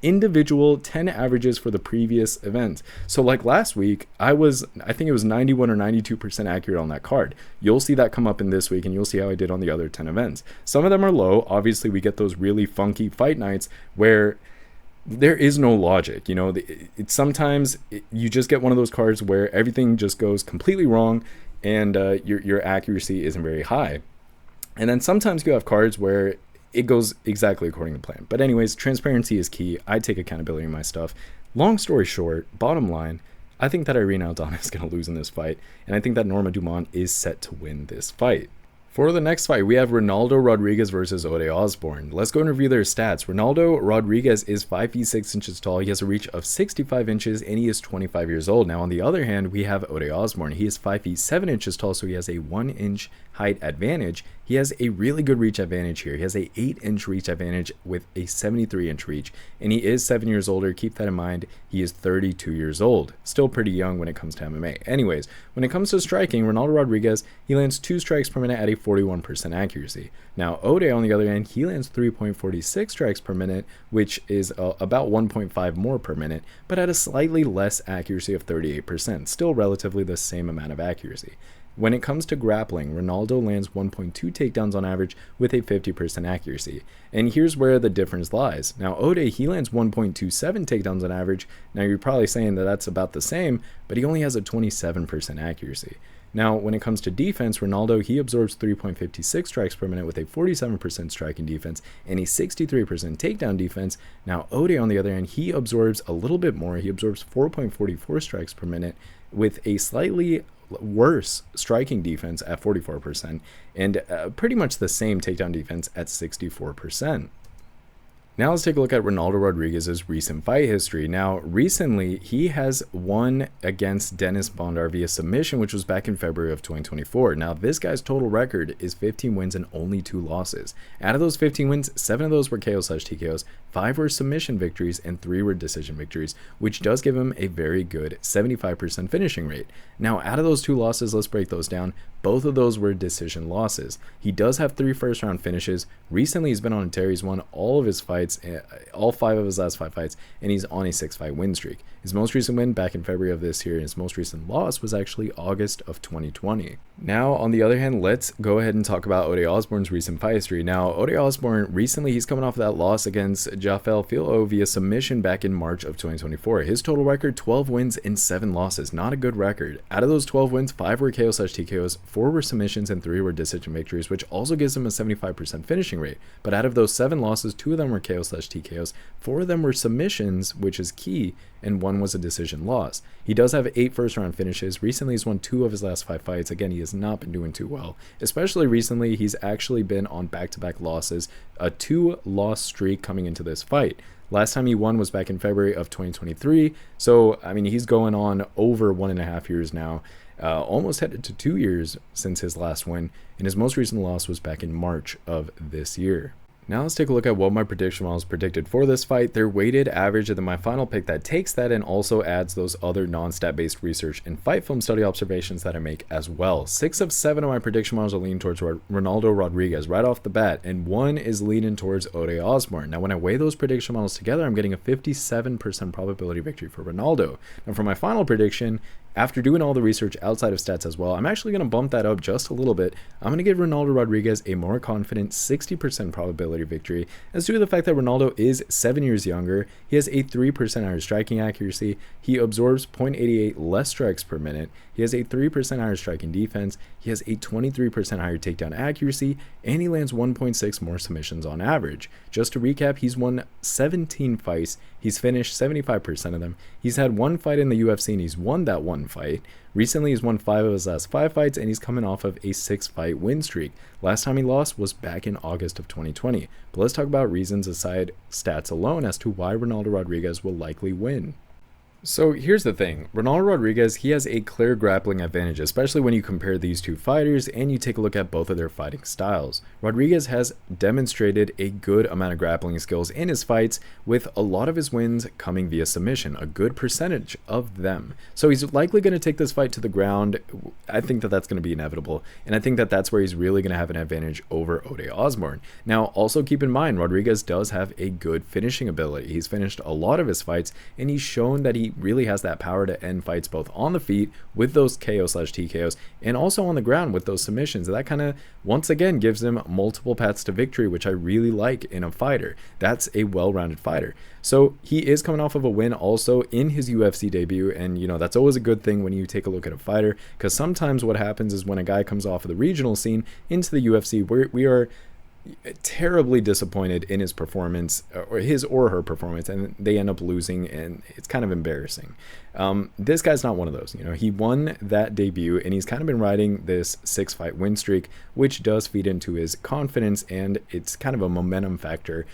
individual 10 averages for the previous events. So like last week, I think it was 91 or 92% accurate on that card. You'll see that come up in this week, and you'll see how I did on the other 10 events. Some of them are low. Obviously, we get those really funky fight nights where there is no logic. Sometimes you just get one of those cards where everything just goes completely wrong, and your accuracy isn't very high. And then sometimes you have cards where it goes exactly according to plan. But anyways, transparency is key. I take accountability in my stuff. Long story short, bottom line, I think that Irene Aldana is going to lose in this fight, and I think that Norma Dumont is set to win this fight. For the next fight, we have Ronaldo Rodriguez versus Osbourne. Let's go and review their stats. Ronaldo Rodriguez is 5 feet 6 inches tall. He has a reach of 65 inches, and he is 25 years old. Now, on the other hand, we have Osbourne. He is 5 feet 7 inches tall, so he has a 1-inch height advantage. He has a really good reach advantage here. He has a 8-inch reach advantage with a 73-inch reach, and he is 7 years older. Keep that in mind. He is 32 years old. Still pretty young when it comes to MMA. Anyways, when it comes to striking, Ronaldo Rodriguez, he lands 2 strikes per minute at a 41% accuracy. Now, Ode, on the other hand, he lands 3.46 strikes per minute, which is about 1.5 more per minute, but at a slightly less accuracy of 38%. Still relatively the same amount of accuracy. When it comes to grappling, Ronaldo lands 1.2 takedowns on average with a 50% accuracy. And here's where the difference lies. Now, Ode, he lands 1.27 takedowns on average. Now, you're probably saying that that's about the same, but he only has a 27% accuracy. Now, when it comes to defense, Ronaldo, he absorbs 3.56 strikes per minute with a 47% striking defense and a 63% takedown defense. Now, Ode, on the other hand, he absorbs a little bit more. He absorbs 4.44 strikes per minute with a slightly worse striking defense at 44% and pretty much the same takedown defense at 64%. Now let's take a look at Ronaldo Rodriguez's recent fight history. Now, recently, he has won against Dennis Bondar via submission, which was back in February of 2024. Now, this guy's total record is 15 wins and only 2 losses. Out of those 15 wins, 7 of those were KO/TKOs, 5 were submission victories, and 3 were decision victories, which does give him a very good 75% finishing rate. Now, out of those 2 losses, let's break those down. Both of those were decision losses. He does have 3 first-round finishes. Recently, he's been on a tear. He's won all of his fights, all 5 of his last 5 fights, and he's on a 6-fight win streak. His most recent win back in February of this year, and his most recent loss was actually August of 2020. Now, on the other hand, let's go ahead and talk about Ode Osbourne's recent fight history. Now, Ode Osbourne, recently he's coming off of that loss against Jafel Filo via submission back in March of 2024. His total record, 12 wins and 7 losses. Not a good record. Out of those 12 wins, 5 were KO/TKOs, 4 were submissions, and 3 were decision victories, which also gives him a 75% finishing rate. But out of those 7 losses, 2 of them were KO/TKOs, 4 of them were submissions, which is key, and 1 was a decision loss. He does have 8 first-round finishes. Recently, he's won 2 of his last 5 fights. Again, he has not been doing too well. Especially recently, he's actually been on back-to-back losses, a 2-loss streak coming into this fight. Last time he won was back in February of 2023. So, I mean, he's going on over 1.5 years now. Almost headed to 2 years since his last win. And his most recent loss was back in March of this year. Now let's take a look at what my prediction models predicted for this fight. They're weighted average, and then my final pick that takes that and also adds those other non-stat based research and fight film study observations that I make as well. 6 of 7 of my prediction models are leaning towards Ronaldo Rodriguez right off the bat, and 1 is leaning towards Ode Osbourne. Now when I weigh those prediction models together, I'm getting a 57% probability victory for Ronaldo. Now for my final prediction, after doing all the research outside of stats as well, I'm actually going to bump that up just a little bit. I'm going to give Ronaldo Rodriguez a more confident 60% probability victory, as due to the fact that Ronaldo is 7 years younger. He has a 3% higher striking accuracy. He absorbs 0.88 less strikes per minute. He has a 3% higher striking defense. He has a 23% higher takedown accuracy, and he lands 1.6 more submissions on average. Just to recap, he's won 17 fights. He's finished 75% of them. He's had 1 fight in the UFC, and he's won that 1 fight. Recently, he's won 5 of his last 5 fights, and he's coming off of a 6-fight win streak. Last time he lost was back in August of 2020. But let's talk about reasons aside stats alone as to why Ronaldo Rodriguez will likely win. So here's the thing, Ronaldo Rodriguez, he has a clear grappling advantage, especially when you compare these two fighters and you take a look at both of their fighting styles. Rodriguez has demonstrated a good amount of grappling skills in his fights, with a lot of his wins coming via submission, a good percentage of them. So he's likely going to take this fight to the ground. I think that that's going to be inevitable, and I think that that's where he's really going to have an advantage over Ode Osbourne. Now, also keep in mind, Rodriguez does have a good finishing ability. He's finished a lot of his fights, and he's shown that he really has that power to end fights both on the feet with those KO/TKOs and also on the ground with those submissions. That kind of once again gives him multiple paths to victory, which I really like in a fighter. That's a well-rounded fighter. So he is coming off of a win also in his UFC debut, and you know that's always a good thing when you take a look at a fighter, because sometimes what happens is when a guy comes off of the regional scene into the UFC, we are terribly disappointed in his performance, or his or her performance, and they end up losing, and it's kind of embarrassing. This guy's not one of those. You know, he won that debut, and he's kind of been riding this 6-fight win streak, which does feed into his confidence, and it's kind of a momentum factor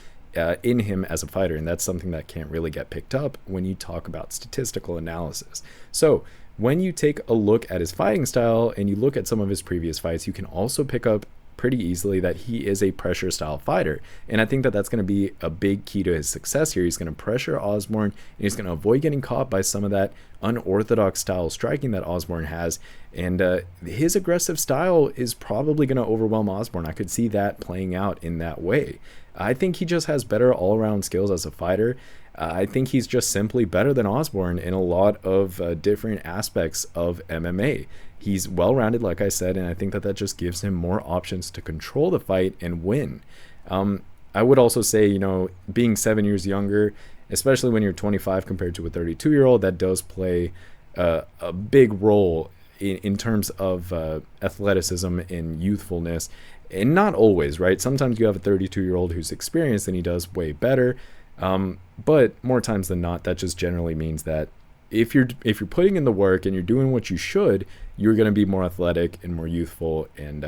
in him as a fighter, and that's something that can't really get picked up when you talk about statistical analysis. So when you take a look at his fighting style and you look at some of his previous fights, you can also pick up pretty easily that he is a pressure style fighter, and I think that that's going to be a big key to his success here. He's going to pressure Osbourne, and he's going to avoid getting caught by some of that unorthodox style striking that Osbourne has, and his aggressive style is probably going to overwhelm Osbourne. I could see that playing out in that way. I think he just has better all-around skills as a fighter. I think he's just simply better than Osbourne in a lot of different aspects of MMA. He's well-rounded, like I said, and I think that that just gives him more options to control the fight and win. I would also say, you know, being 7 years younger, especially when you're 25 compared to a 32-year-old, that does play a big role in terms of athleticism and youthfulness. And not always, right? Sometimes you have a 32-year-old who's experienced and he does way better. But more times than not, that just generally means that if you're putting in the work and you're doing what you should, you're going to be more athletic and more youthful, and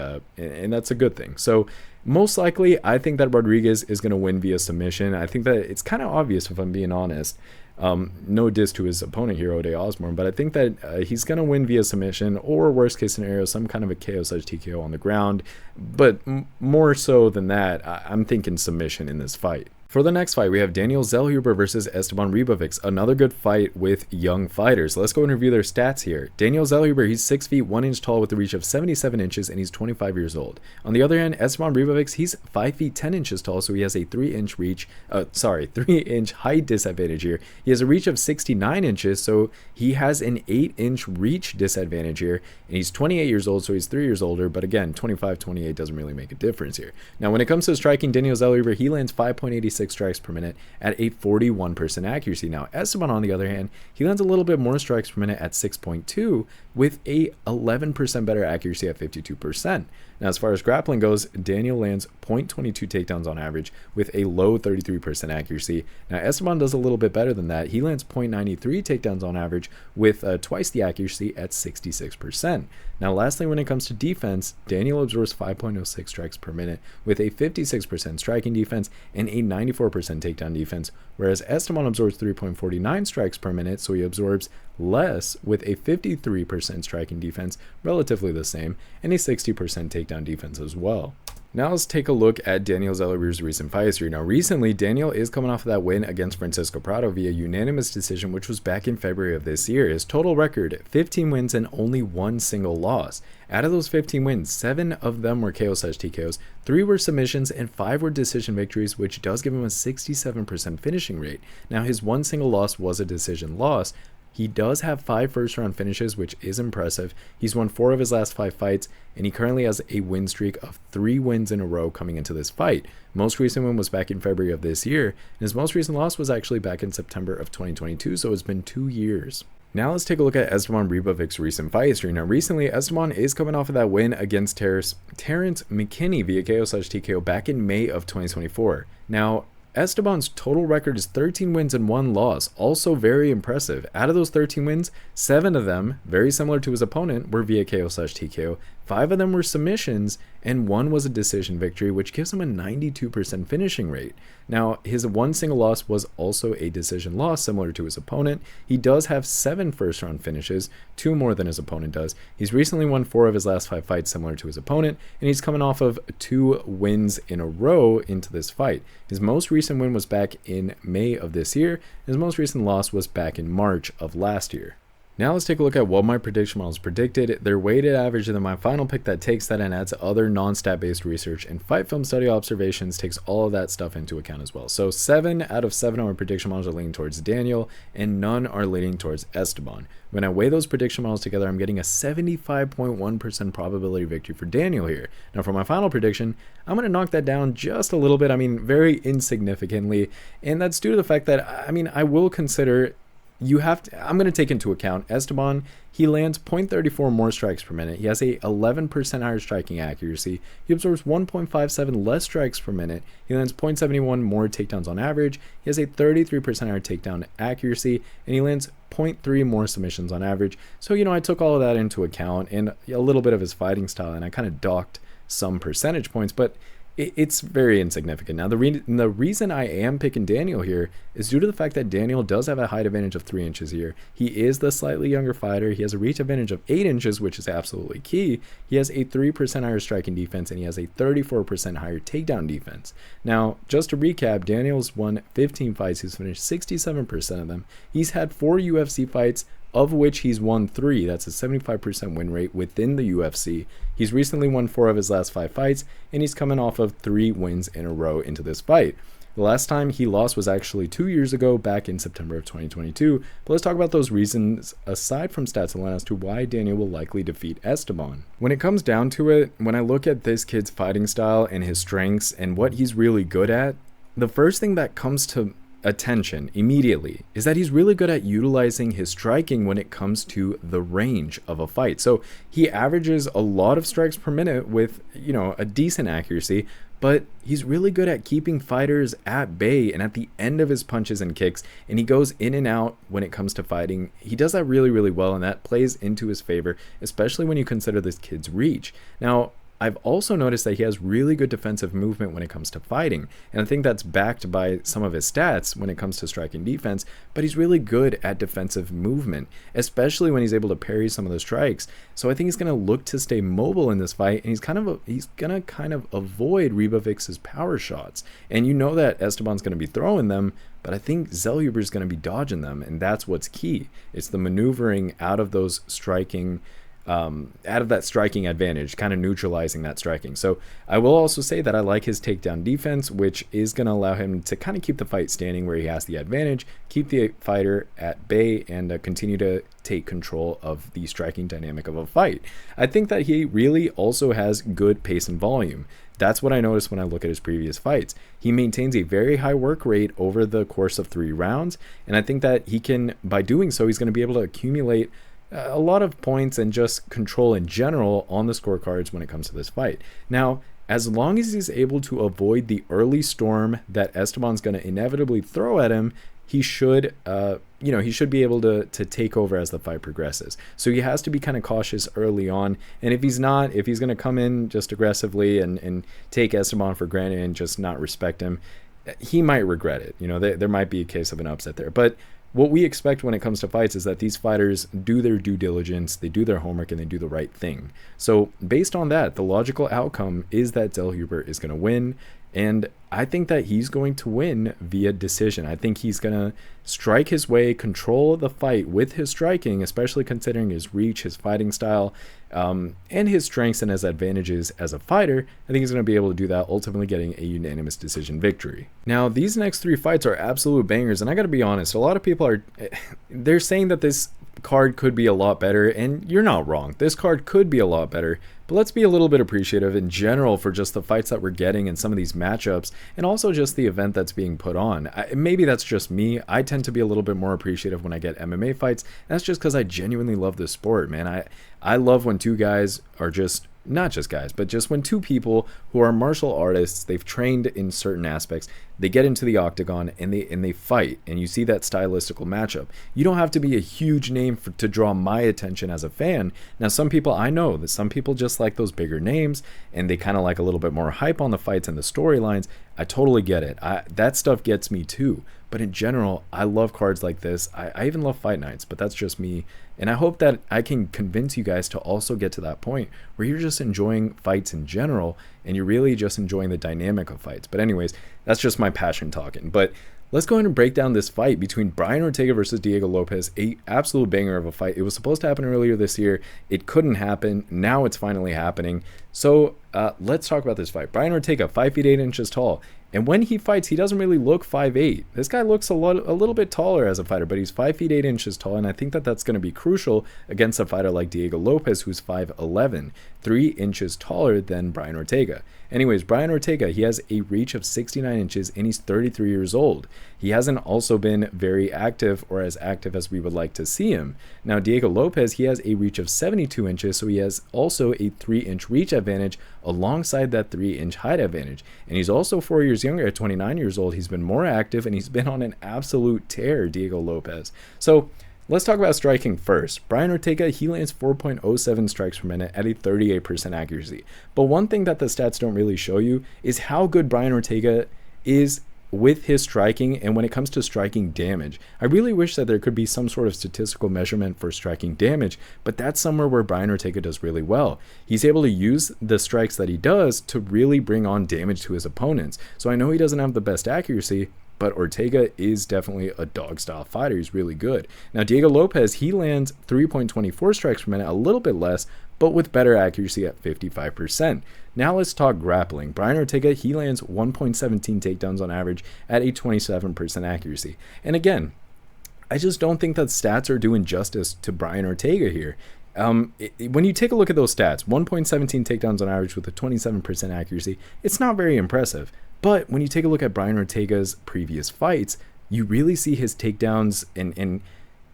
that's a good thing. So most likely, I think that Rodriguez is going to win via submission. I think that it's kind of obvious, if I'm being honest. No diss to his opponent here, Ode Osbourne, but I think that he's going to win via submission, or worst case scenario, some kind of a KO/TKO on the ground. But more so than that, I'm thinking submission in this fight. For the next fight, we have Daniel Zellhuber versus Esteban Ribovics, another good fight with young fighters. Let's go and review their stats here. Daniel Zellhuber, he's 6 feet 1 inch tall with a reach of 77 inches, and he's 25 years old. On the other hand, Esteban Ribovics, he's 5 feet 10 inches tall, so he has a 3 inch height disadvantage here. He has a reach of 69 inches, so he has an 8 inch reach disadvantage here, and he's 28 years old, so he's 3 years older, but again, 25, 28 doesn't really make a difference here. Now, when it comes to striking, Daniel Zellhuber, he lands 5.86 strikes per minute at a 41% accuracy. Now, Esteban, on the other hand, he lands a little bit more strikes per minute at 6.2 with a 11% better accuracy at 52%. Now, as far as grappling goes, Daniel lands 0.22 takedowns on average with a low 33% accuracy. Now, Esteban does a little bit better than that. He lands 0.93 takedowns on average with twice the accuracy at 66%. Now, lastly, when it comes to defense, Daniel absorbs 5.06 strikes per minute with a 56% striking defense and a 94% takedown defense, whereas Esteban absorbs 3.49 strikes per minute, so he absorbs less with a 53% striking defense, relatively the same, and a 60% takedown defense as well. Now let's take a look at Daniel Zellhuber's recent fight history. Now recently, Daniel is coming off of that win against Francisco Prado via unanimous decision, which was back in February of this year. His total record, 15 wins and only 1 single loss. Out of those 15 wins, 7 of them were KO/TKOs, 3 were submissions, and 5 were decision victories, which does give him a 67% finishing rate. Now his 1 single loss was a decision loss. He does have 5 first-round finishes, which is impressive. He's won 4 of his last 5 fights, and he currently has a win streak of 3 wins in a row coming into this fight. Most recent win was back in February of this year, and his most recent loss was actually back in September of 2022, so it's been 2 years. Now let's take a look at Esteban Ribovics' recent fight history. Now recently, Esteban is coming off of that win against Terrence McKinney via KO/TKO back in May of 2024. Now, Esteban's total record is 13 wins and 1 loss, also very impressive. Out of those 13 wins, 7 of them, very similar to his opponent, were via KO/TKO. 5 of them were submissions, and 1 was a decision victory, which gives him a 92% finishing rate. Now, his 1 single loss was also a decision loss, similar to his opponent. He does have 7 first-round finishes, 2 more than his opponent does. He's recently won 4 of his last 5 fights, similar to his opponent, and he's coming off of 2 wins in a row into this fight. His most recent win was back in May of this year. His most recent loss was back in March of last year. Now let's take a look at what my prediction models predicted. They're weighted average, and then my final pick that takes that and adds other non-stat based research and fight film study observations takes all of that stuff into account as well. So 7 out of 7 of my prediction models are leaning towards Daniel, and none are leaning towards Esteban. When I weigh those prediction models together, I'm getting a 75.1% probability victory for Daniel here. Now for my final prediction, I'm going to knock that down just a little bit. I mean, very insignificantly, and that's due to the fact that, I will consider I'm going to take into account Esteban. He lands 0.34 more strikes per minute. He has a 11% higher striking accuracy. He absorbs 1.57 less strikes per minute. He lands 0.71 more takedowns on average. He has a 33% higher takedown accuracy, and he lands 0.3 more submissions on average. So, I took all of that into account and a little bit of his fighting style, and I kind of docked some percentage points, but it's very insignificant. Now, the reason I am picking Daniel here is due to the fact that Daniel does have a height advantage of 3 inches here. He is the slightly younger fighter. He has a reach advantage of 8 inches, which is absolutely key. He has a 3% higher striking defense, and he has a 34% higher takedown defense. Now, just to recap, Daniel's won 15 fights. He's finished 67% of them. He's had 4 UFC fights, of which he's won 3. That's a 75% win rate within the UFC. He's recently won 4 of his last 5 fights, and he's coming off of 3 wins in a row into this fight. The last time he lost was actually 2 years ago, back in September of 2022. But let's talk about those reasons, aside from stats alone, as to why Daniel will likely defeat Esteban. When it comes down to it, when I look at this kid's fighting style and his strengths and what he's really good at, the first thing that comes to attention immediately is that he's really good at utilizing his striking when it comes to the range of a fight. So he averages a lot of strikes per minute with, a decent accuracy, but he's really good at keeping fighters at bay and at the end of his punches and kicks, and he goes in and out when it comes to fighting. He does that really, really well, and that plays into his favor, especially when you consider this kid's reach. Now, I've also noticed that he has really good defensive movement when it comes to fighting, and I think that's backed by some of his stats when it comes to striking defense, but he's really good at defensive movement, especially when he's able to parry some of the strikes. So I think he's going to look to stay mobile in this fight, and he's going to kind of avoid Ribovics' power shots. And you know that Esteban's going to be throwing them, but I think Zellhuber is going to be dodging them, and that's what's key. It's the maneuvering out of those striking out of that striking advantage, kind of neutralizing that striking. So I will also say that I like his takedown defense, which is going to allow him to kind of keep the fight standing where he has the advantage, keep the fighter at bay, and continue to take control of the striking dynamic of a fight. I think that he really also has good pace and volume. That's what I noticed when I look at his previous fights. He maintains a very high work rate over the course of 3 rounds, and I think that he can, by doing so, he's going to be able to accumulate a lot of points and just control in general on the scorecards when it comes to this fight. Now, as long as he's able to avoid the early storm that Esteban's going to inevitably throw at him, he should, he should be able to take over as the fight progresses. So he has to be kind of cautious early on. And if he's not, if he's going to come in just aggressively and take Esteban for granted and just not respect him, he might regret it. There might be a case of an upset there. But what we expect when it comes to fights is that these fighters do their due diligence, they do their homework, and they do the right thing. So based on that, the logical outcome is that Zellhuber is going to win, and I think that he's going to win via decision. I think he's going to strike his way, control the fight with his striking, especially considering his reach, his fighting style, and his strengths and his advantages as a fighter. I think he's going to be able to do that, ultimately getting a unanimous decision victory. Now, these next 3 fights are absolute bangers, and I got to be honest, a lot of people they're saying that this card could be a lot better, and you're not wrong. This card could be a lot better, but let's be a little bit appreciative in general for just the fights that we're getting and some of these matchups, and also just the event that's being put on. Maybe that's just me. I tend to be a little bit more appreciative when I get MMA fights. That's just because I genuinely love this sport, man. I love when 2 guys are just, not just guys, but just when 2 people who are martial artists, they've trained in certain aspects, they get into the octagon and they fight, and you see that stylistical matchup. You don't have to be a huge name to draw my attention as a fan. Now, some people, I know that some people just like those bigger names, and they kind of like a little bit more hype on the fights and the storylines. I totally get it. That stuff gets me too. But in general, I love cards like this. I even love fight nights, but that's just me. And I hope that I can convince you guys to also get to that point where you're just enjoying fights in general, and you're really just enjoying the dynamic of fights. But anyways, that's just my passion talking. But let's go ahead and break down this fight between Brian Ortega versus Diego Lopes, a absolute banger of a fight. It was supposed to happen earlier this year. It couldn't happen. Now it's finally happening. So let's talk about this fight. Brian Ortega, 5 feet 8 inches tall. And when he fights, he doesn't really look 5'8". This guy looks a little bit taller as a fighter, but he's 5 feet 8 inches tall, and I think that that's going to be crucial against a fighter like Diego Lopes, who's 5'11", 3 inches taller than Brian Ortega. Anyways, Brian Ortega, he has a reach of 69 inches, and he's 33 years old. He hasn't also been very active, or as active as we would like to see him. Now, Diego Lopes, he has a reach of 72 inches, so he has also a 3-inch reach advantage alongside that 3-inch height advantage. And he's also 4 years younger at 29 years old. He's been more active, and he's been on an absolute tear, Diego Lopes. So let's talk about striking first. Brian Ortega, he lands 4.07 strikes per minute at a 38% accuracy. But one thing that the stats don't really show you is how good Brian Ortega is with his striking, and when it comes to striking damage. I really wish that there could be some sort of statistical measurement for striking damage, but that's somewhere where Brian Ortega does really well. He's able to use the strikes that he does to really bring on damage to his opponents. So I know he doesn't have the best accuracy, but Ortega is definitely a dog-style fighter. He's really good. Now, Diego Lopes, he lands 3.24 strikes per minute, a little bit less, but with better accuracy at 55%. Now let's talk grappling. Brian Ortega, he lands 1.17 takedowns on average at a 27% accuracy. And again, I just don't think that stats are doing justice to Brian Ortega here. When you take a look at those stats, 1.17 takedowns on average with a 27% accuracy, it's not very impressive. But when you take a look at Brian Ortega's previous fights, you really see his takedowns and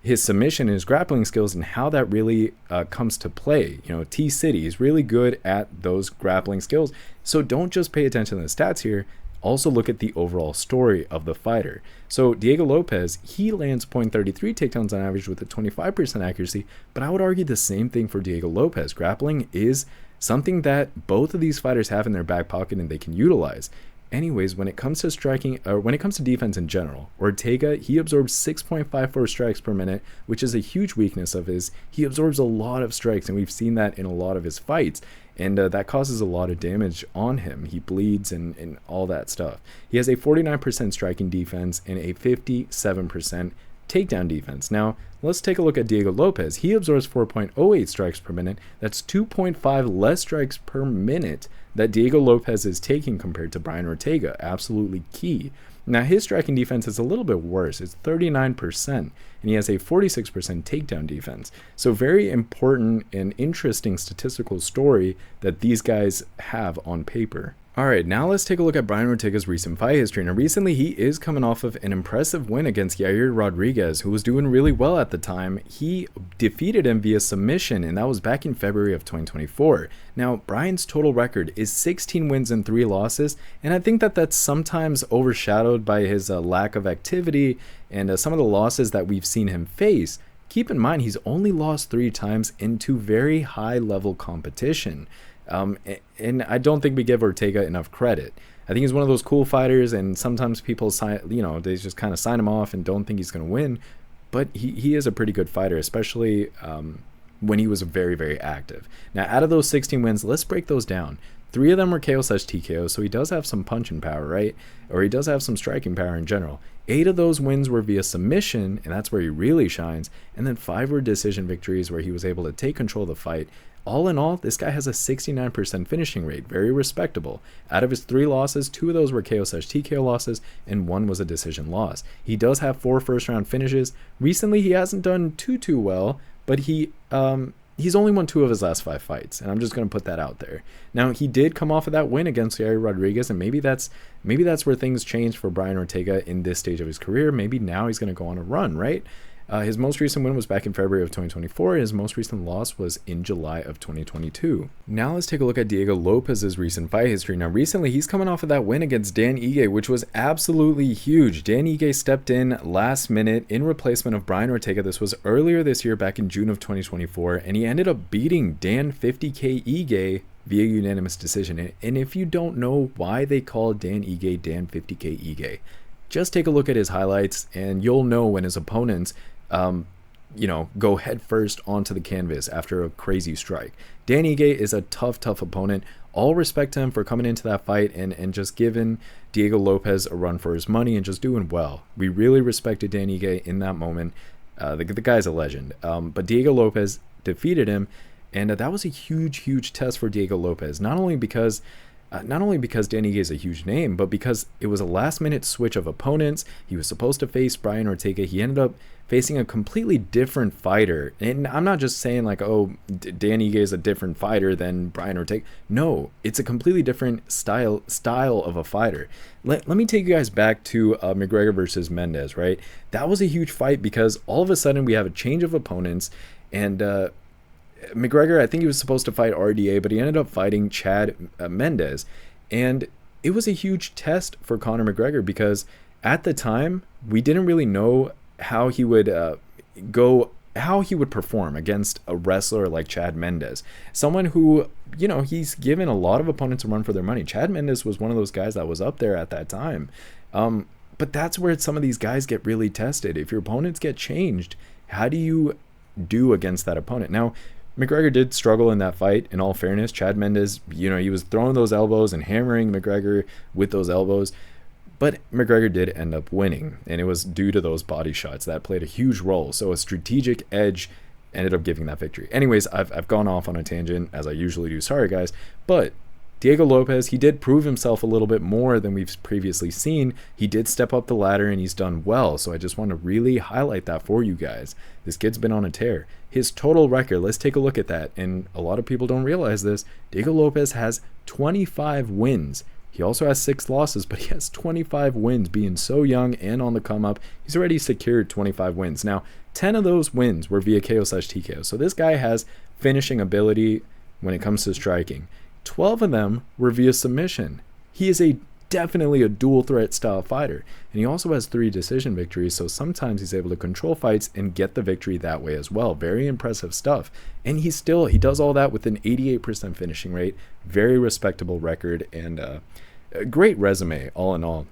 his submission and his grappling skills and how that really comes to play. T-City is really good at those grappling skills. So don't just pay attention to the stats here. Also look at the overall story of the fighter. So Diego Lopes, he lands 0.33 takedowns on average with a 25% accuracy, but I would argue the same thing for Diego Lopes. Grappling is something that both of these fighters have in their back pocket and they can utilize. Anyways, when it comes to striking, or when it comes to defense in general, Ortega, he absorbs 6.54 strikes per minute, which is a huge weakness of his. He absorbs a lot of strikes, and we've seen that in a lot of his fights, and that causes a lot of damage on him. He bleeds and all that stuff. He has a 49% striking defense and a 57% takedown defense. Now, let's take a look at Diego Lopes. He absorbs 4.08 strikes per minute. That's 2.5 less strikes per minute that Diego Lopes is taking compared to Brian Ortega. Absolutely key. Now, his striking defense is a little bit worse. It's 39%, and he has a 46% takedown defense. So very important and interesting statistical story that these guys have on paper. Alright, now let's take a look at Brian Ortega's recent fight history. Now recently he is coming off of an impressive win against Yair Rodriguez, who was doing really well at the time. He defeated him via submission, and that was back in February of 2024. Now Brian's total record is 16 wins and 3 losses, and I think that that's sometimes overshadowed by his lack of activity and some of the losses that we've seen him face. Keep in mind, he's only lost 3 times into very high level competition. And I don't think we give Ortega enough credit. I think he's one of those cool fighters, and sometimes people they just kind of sign him off and don't think he's going to win. But he is a pretty good fighter, especially when he was very, very active. Now, out of those 16 wins, let's break those down. 3 of them were KO/TKO, so he does have some punching power, right? Or he does have some striking power in general. 8 of those wins were via submission, and that's where he really shines. And then 5 were decision victories where he was able to take control of the fight. All in all, this guy has a 69% finishing rate, very respectable. Out of his 3 losses, 2 of those were KO/TKO losses, and 1 was a decision loss. He does have 4 first-round finishes. Recently, he hasn't done too well, but he's only won 2 of his last 5 fights, and I'm just going to put that out there. Now, he did come off of that win against Yair Rodriguez, and maybe that's where things changed for Brian Ortega in this stage of his career. Maybe now he's going to go on a run, right? His most recent win was back in February of 2024. His most recent loss was in July of 2022. Now let's take a look at Diego Lopes' recent fight history. Now recently he's coming off of that win against Dan Ige, which was absolutely huge. Dan Ige stepped in last minute in replacement of Brian Ortega. This was earlier this year, back in June of 2024, and he ended up beating Dan 50K Ige via unanimous decision. And if you don't know why they call Dan Ige Dan 50K Ige, just take a look at his highlights and you'll know when his opponents go head first onto the canvas after a crazy strike. Dan Ige is a tough opponent. All respect to him for coming into that fight and just giving Diego Lopes a run for his money and just doing well. We really respected Dan Ige in that moment. The guy's a legend. But Diego Lopes defeated him, and that was a huge test for Diego Lopes. Not only because Dan Ige is a huge name, but because it was a last-minute switch of opponents. He was supposed to face Brian Ortega. He ended up facing a completely different fighter. And I'm not just saying like, oh, Dan Ige is a different fighter than Brian Ortega. No, it's a completely different style of a fighter. Let me take you guys back to McGregor versus Mendes, right? That was a huge fight because all of a sudden we have a change of opponents, and McGregor, I think he was supposed to fight RDA, but he ended up fighting Chad Mendes. And it was a huge test for Conor McGregor because at the time, we didn't really know how he would perform against a wrestler like Chad Mendes. Someone who, he's given a lot of opponents a run for their money. Chad Mendes was one of those guys that was up there at that time. But that's where some of these guys get really tested. If your opponents get changed, how do you do against that opponent? Now, McGregor did struggle in that fight, in all fairness. Chad Mendes, he was throwing those elbows and hammering McGregor with those elbows. But McGregor did end up winning, and it was due to those body shots that played a huge role. So a strategic edge ended up giving that victory. Anyways, I've gone off on a tangent, as I usually do. Sorry, guys. But Diego Lopes, he did prove himself a little bit more than we've previously seen. He did step up the ladder, and he's done well. So I just want to really highlight that for you guys. This kid's been on a tear. His total record, let's take a look at that. And a lot of people don't realize this. Diego Lopes has 25 wins. He also has 6 losses, but he has 25 wins. Being so young and on the come up, he's already secured 25 wins. Now, 10 of those wins were via KO/TKO. So this guy has finishing ability when it comes to striking. 12 of them were via submission. He is a definitely a dual threat style fighter. And he also has 3 decision victories, so sometimes he's able to control fights and get the victory that way as well. Very impressive stuff. And he does all that with an 88% finishing rate, very respectable record, and a great resume all in all.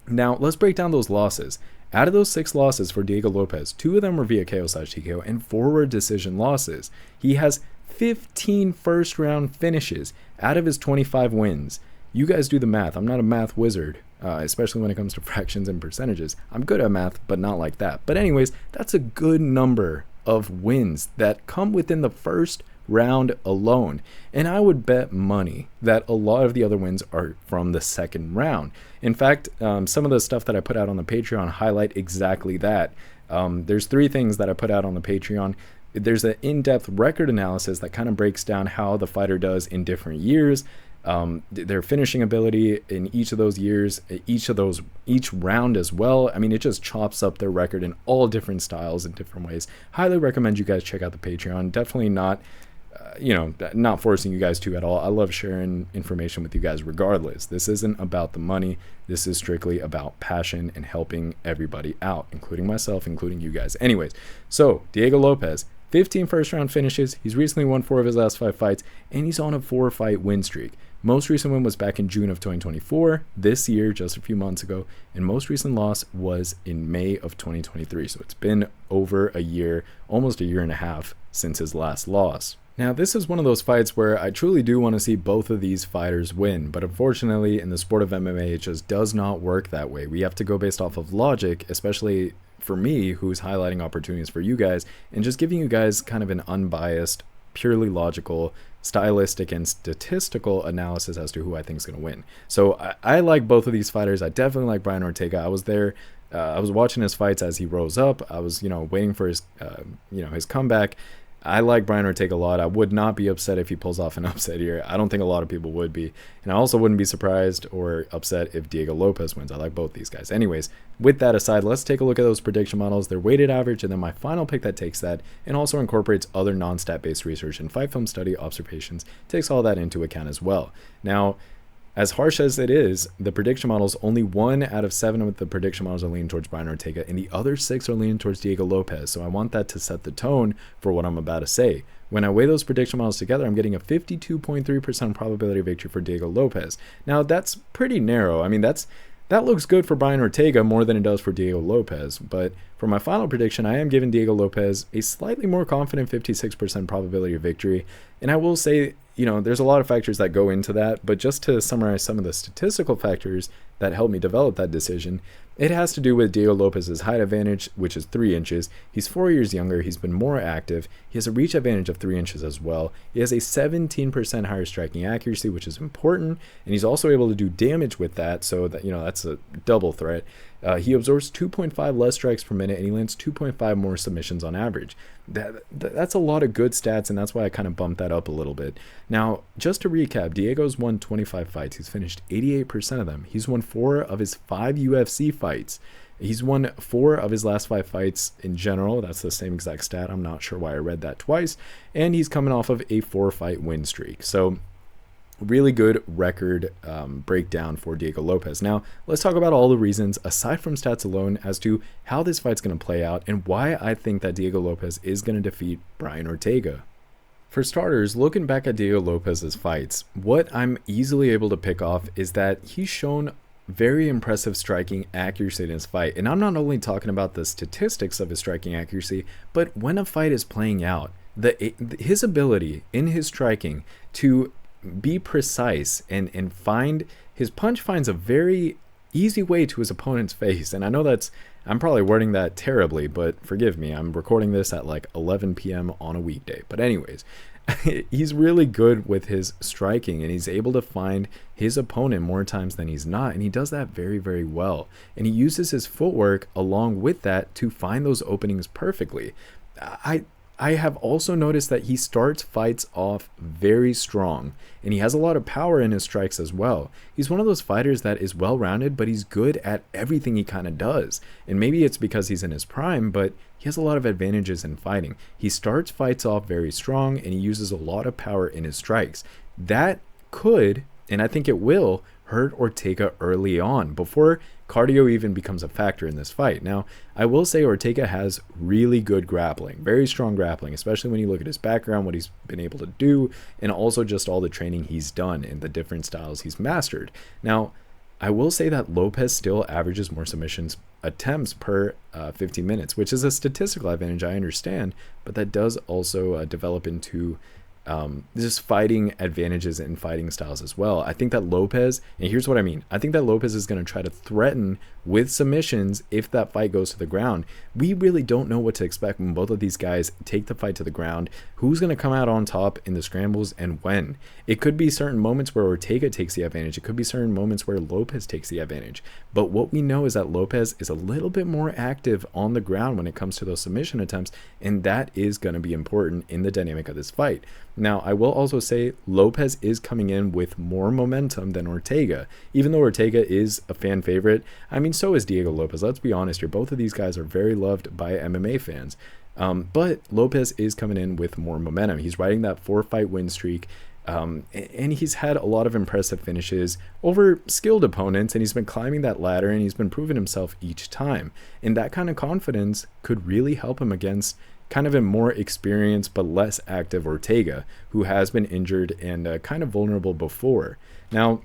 Now, let's break down those losses. Out of those 6 losses for Diego Lopes, 2 of them were via KO/TKO and 4 were decision losses. He has 15 first-round finishes out of his 25 wins. You guys do the math. I'm not a math wizard, especially when it comes to fractions and percentages. I'm good at math, but not like that. But anyways, that's a good number of wins that come within the first round alone. And I would bet money that a lot of the other wins are from the second round. In fact, some of the stuff that I put out on the Patreon highlight exactly that. There's 3 things that I put out on the Patreon. There's an in-depth record analysis that kind of breaks down how the fighter does in different years, their finishing ability in each of those years, each round as well. I mean, it just chops up their record in all different styles and different ways. Highly recommend you guys check out the Patreon. Definitely not not forcing you guys to at all. I love sharing information with you guys regardless. This isn't about the money. This is strictly about passion and helping everybody out, including myself, including you guys. Anyways, so Diego Lopes, 15 first-round finishes. He's recently won 4 of his last 5 fights, and he's on a 4-fight win streak. Most recent win was back in June of 2024, this year, just a few months ago, and most recent loss was in May of 2023. So it's been over a year, almost a year and a half since his last loss. Now, this is one of those fights where I truly do want to see both of these fighters win, but unfortunately, in the sport of MMA, it just does not work that way. We have to go based off of logic, especially for me, who's highlighting opportunities for you guys, and just giving you guys kind of an unbiased, purely logical, stylistic, and statistical analysis as to who I think is going to win. So I like both of these fighters. I definitely like Brian Ortega. I was there. I was watching his fights as he rose up. I was, waiting for his, his comeback. I like Brian Ortega a lot. I would not be upset if he pulls off an upset here. I don't think a lot of people would be. And I also wouldn't be surprised or upset if Diego Lopes wins. I like both these guys. Anyways, with that aside, let's take a look at those prediction models, their weighted average, and then my final pick that takes that and also incorporates other non-stat based research and fight film study observations, takes all that into account as well. Now, as harsh as it is, the prediction models, only 1 out of 7 of the prediction models are leaning towards Brian Ortega, and the other 6 are leaning towards Diego Lopes. So I want that to set the tone for what I'm about to say. When I weigh those prediction models together, I'm getting a 52.3% probability of victory for Diego Lopes. Now, that's pretty narrow. I mean, that looks good for Brian Ortega more than it does for Diego Lopes. But for my final prediction, I am giving Diego Lopes a slightly more confident 56% probability of victory. And I will say, there's a lot of factors that go into that, but just to summarize some of the statistical factors that helped me develop that decision, it has to do with Diego Lopes' height advantage, which is 3 inches. He's 4 years younger. He's been more active. He has a reach advantage of 3 inches as well. He has a 17% higher striking accuracy, which is important, and he's also able to do damage with that, so that, that's a double threat. He absorbs 2.5 less strikes per minute, and he lands 2.5 more submissions on average. That's a lot of good stats, and that's why I kind of bumped that up a little bit. Now, just to recap, Diego's won 25 fights. He's finished 88% of them. He's won 4 of his 5 UFC fights. He's won 4 of his last 5 fights in general. That's the same exact stat. I'm not sure why I read that twice. And he's coming off of a 4-fight win streak. So really good record breakdown for Diego Lopes. Now, let's talk about all the reasons, aside from stats alone, as to how this fight's going to play out and why I think that Diego Lopes is going to defeat Brian Ortega. For starters, looking back at Diego Lopes' fights, what I'm easily able to pick off is that he's shown very impressive striking accuracy in his fight. And I'm not only talking about the statistics of his striking accuracy, but when a fight is playing out, his ability in his striking to be precise and find his punch finds a very easy way to his opponent's face. And I know I'm probably wording that terribly, but forgive me, I'm recording this at like 11 p.m. on a weekday. But anyways, he's really good with his striking, and he's able to find his opponent more times than he's not, and he does that very, very well. And he uses his footwork along with that to find those openings perfectly. I have also noticed that he starts fights off very strong, and he has a lot of power in his strikes as well. He's one of those fighters that is well-rounded, but he's good at everything he kind of does. And maybe it's because he's in his prime, but he has a lot of advantages in fighting. He starts fights off very strong, and he uses a lot of power in his strikes. That could, and I think it will, hurt Ortega early on before cardio even becomes a factor in this fight. Now, I will say Ortega has really good grappling, very strong grappling, especially when you look at his background, what he's been able to do, and also just all the training he's done and the different styles he's mastered. Now, I will say that Lopes still averages more submissions attempts per 15 minutes, which is a statistical advantage, I understand, but that does also develop into just fighting advantages and fighting styles as well. I think that Lopes, and here's what I mean, I think that Lopes is going to try to threaten with submissions if that fight goes to the ground. We really don't know what to expect when both of these guys take the fight to the ground, who's going to come out on top in the scrambles and when. It could be certain moments where Ortega takes the advantage, it could be certain moments where Lopes takes the advantage, but what we know is that Lopes is a little bit more active on the ground when it comes to those submission attempts, and that is going to be important in the dynamic of this fight. Now, I will also say Lopes is coming in with more momentum than Ortega. Even though Ortega is a fan favorite, I mean, so is Diego Lopes. Let's be honest here. Both of these guys are very loved by MMA fans. But Lopes is coming in with more momentum. He's riding that 4-fight win streak. And he's had a lot of impressive finishes over skilled opponents, and he's been climbing that ladder, and he's been proving himself each time. And that kind of confidence could really help him against kind of a more experienced but less active Ortega, who has been injured and kind of vulnerable before. Now,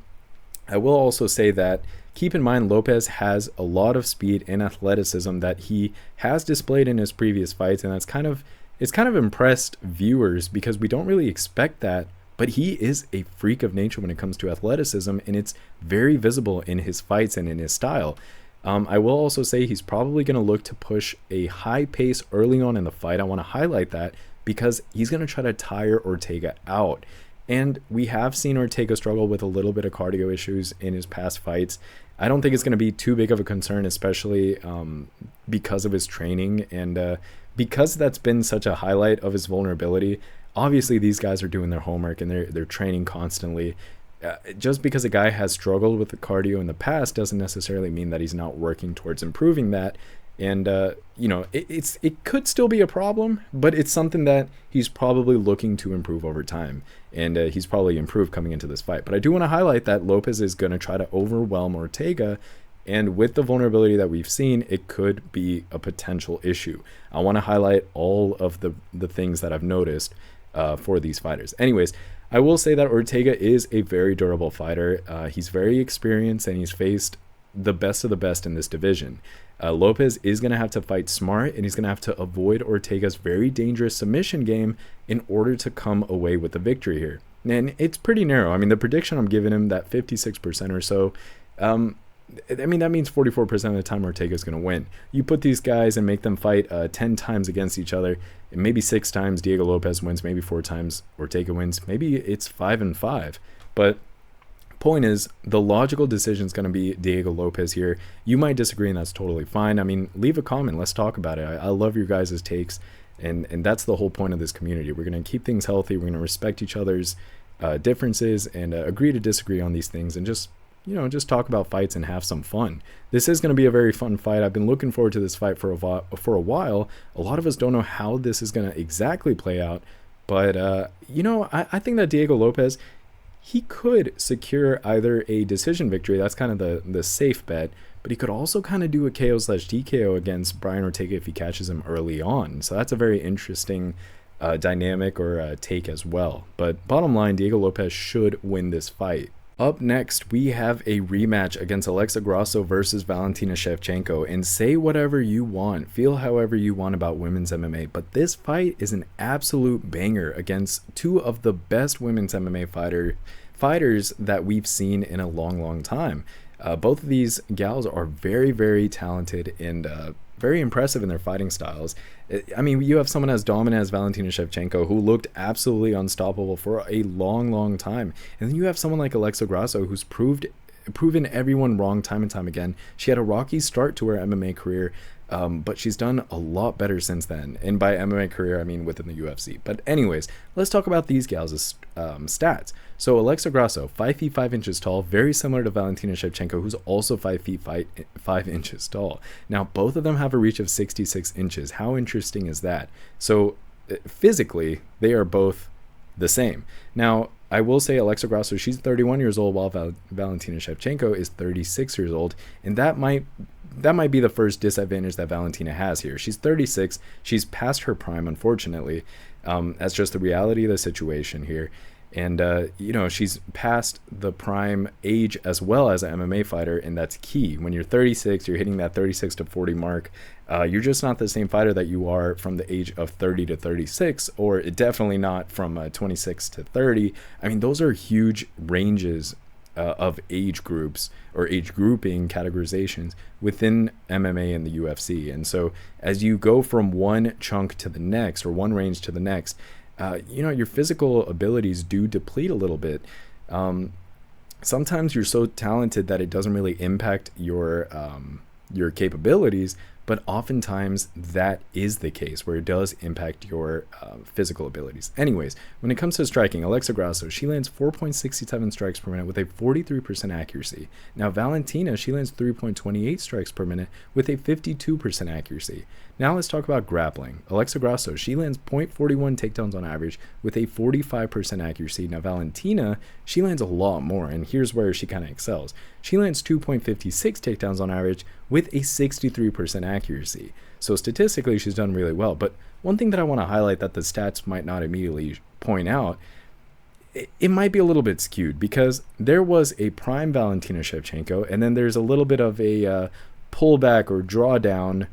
I will also say that keep in mind Lopes has a lot of speed and athleticism that he has displayed in his previous fights, and it's kind of impressed viewers because we don't really expect that, but he is a freak of nature when it comes to athleticism, and it's very visible in his fights and in his style. I will also say he's probably going to look to push a high pace early on in the fight. I want to highlight that because he's going to try to tire Ortega out. And we have seen Ortega struggle with a little bit of cardio issues in his past fights. I don't think it's going to be too big of a concern, especially because of his training and because that's been such a highlight of his vulnerability. Obviously, these guys are doing their homework and they're training constantly. Just because a guy has struggled with the cardio in the past doesn't necessarily mean that he's not working towards improving that. And it could still be a problem, but it's something that he's probably looking to improve over time, and he's probably improved coming into this fight. But I do want to highlight that Lopes is going to try to overwhelm Ortega, and with the vulnerability that we've seen, it could be a potential issue. I want to highlight all of the things that I've noticed for these fighters. Anyways, I will say that Ortega is a very durable fighter. He's very experienced, and he's faced the best of the best in this division. Lopes is going to have to fight smart, and he's going to have to avoid Ortega's very dangerous submission game in order to come away with the victory here. And it's pretty narrow. I mean, the prediction I'm giving him, that 56% or so, I mean, that means 44% of the time Ortega is going to win. You put these guys and make them fight 10 times against each other, and maybe 6 times Diego Lopes wins, maybe 4 times Ortega wins, maybe it's 5-5. But point is, the logical decision is going to be Diego Lopes here. You might disagree, and that's totally fine. I mean, leave a comment. Let's talk about it. I love your guys' takes, and that's the whole point of this community. We're going to keep things healthy. We're going to respect each other's differences and agree to disagree on these things, and just talk about fights and have some fun. This is going to be a very fun fight. I've been looking forward to this fight for a while. A lot of us don't know how this is going to exactly play out, but I think that Diego Lopes, he could secure either a decision victory. That's kind of the safe bet, but he could also kind of do a KO/TKO against Brian Ortega if he catches him early on. So that's a very interesting dynamic or take as well. But bottom line, Diego Lopes should win this fight. Up next, we have a rematch against Alexa Grasso versus Valentina Shevchenko. And say whatever you want, feel however you want about women's MMA, but this fight is an absolute banger against two of the best women's MMA fighters that we've seen in a long time. Both of these gals are very, very talented and very impressive in their fighting styles. I mean, you have someone as dominant as Valentina Shevchenko, who looked absolutely unstoppable for a long time. And then you have someone like Alexa Grasso, who's proven everyone wrong time and time again. She had a rocky start to her MMA career, but she's done a lot better since then. And by MMA career, I mean within the UFC. But anyways, let's talk about these gals' stats. So Alexa Grasso, 5 feet 5 inches tall, very similar to Valentina Shevchenko, who's also 5 feet 5 inches tall. Now, both of them have a reach of 66 inches. How interesting is that? So physically, they are both the same. Now, I will say Alexa Grasso, she's 31 years old, while Valentina Shevchenko is 36 years old, and that might be the first disadvantage that Valentina has here. She's 36. She's past her prime, unfortunately. That's just the reality of the situation here. And, she's past the prime age as well as an MMA fighter, and that's key. When you're 36, you're hitting that 36 to 40 mark. You're just not the same fighter that you are from the age of 30 to 36, or definitely not from 26 to 30. I mean, those are huge ranges of age groups or age grouping categorizations within MMA and the UFC. And so as you go from one chunk to the next, or one range to the next, your physical abilities do deplete a little bit. Sometimes you're so talented that it doesn't really impact your capabilities, but oftentimes that is the case where it does impact your physical abilities. Anyways, when it comes to striking, Alexa Grasso, she lands 4.67 strikes per minute with a 43% accuracy. Now Valentina, she lands 3.28 strikes per minute with a 52% accuracy. Now let's talk about grappling. Alexa Grasso, she lands 0.41 takedowns on average with a 45% accuracy. Now Valentina, she lands a lot more, and here's where she kind of excels. She lands 2.56 takedowns on average with a 63% accuracy. So statistically, she's done really well. But one thing that I want to highlight that the stats might not immediately point out, it might be a little bit skewed, because there was a prime Valentina Shevchenko, and then there's a little bit of a pullback or drawdown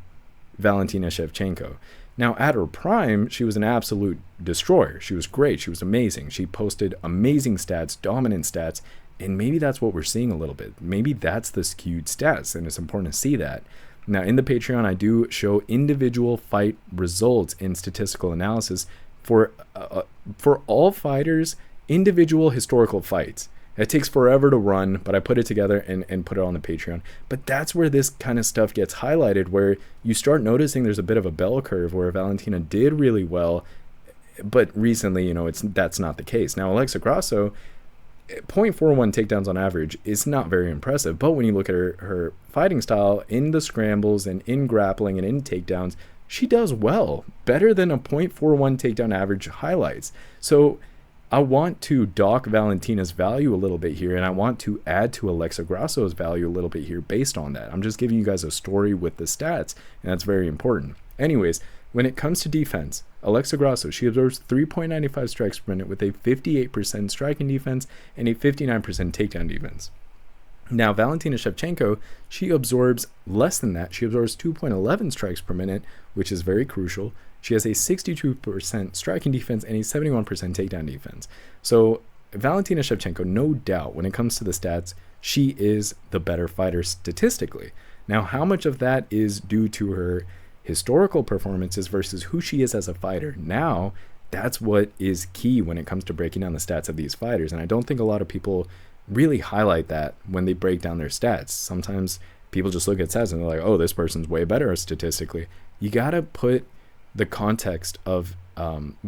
Valentina Shevchenko. Now at her prime, she was an absolute destroyer. She was great. She was amazing. She posted amazing stats, dominant stats, and maybe that's what we're seeing a little bit. Maybe that's the skewed stats, and it's important to see that. Now in the Patreon, I do show individual fight results in statistical analysis for all fighters, individual historical fights. It takes forever to run, but I put it together and put it on the Patreon. But that's where this kind of stuff gets highlighted, where you start noticing there's a bit of a bell curve where Valentina did really well, but recently, that's not the case. Now, Alexa Grasso, 0.41 takedowns on average is not very impressive, but when you look at her fighting style in the scrambles and in grappling and in takedowns, she does well, better than a 0.41 takedown average highlights. So I want to dock Valentina's value a little bit here, and I want to add to Alexa Grasso's value a little bit here based on that. I'm just giving you guys a story with the stats, and that's very important. Anyways, when it comes to defense, Alexa Grasso, she absorbs 3.95 strikes per minute with a 58% striking defense and a 59% takedown defense. Now, Valentina Shevchenko, she absorbs less than that. She absorbs 2.11 strikes per minute, which is very crucial. She has a 62% striking defense and a 71% takedown defense. So Valentina Shevchenko, no doubt, when it comes to the stats, she is the better fighter statistically. Now, how much of that is due to her historical performances versus who she is as a fighter? Now, that's what is key when it comes to breaking down the stats of these fighters. And I don't think a lot of people really highlight that when they break down their stats. Sometimes people just look at stats and they're like, oh, this person's way better statistically. You got to put the context of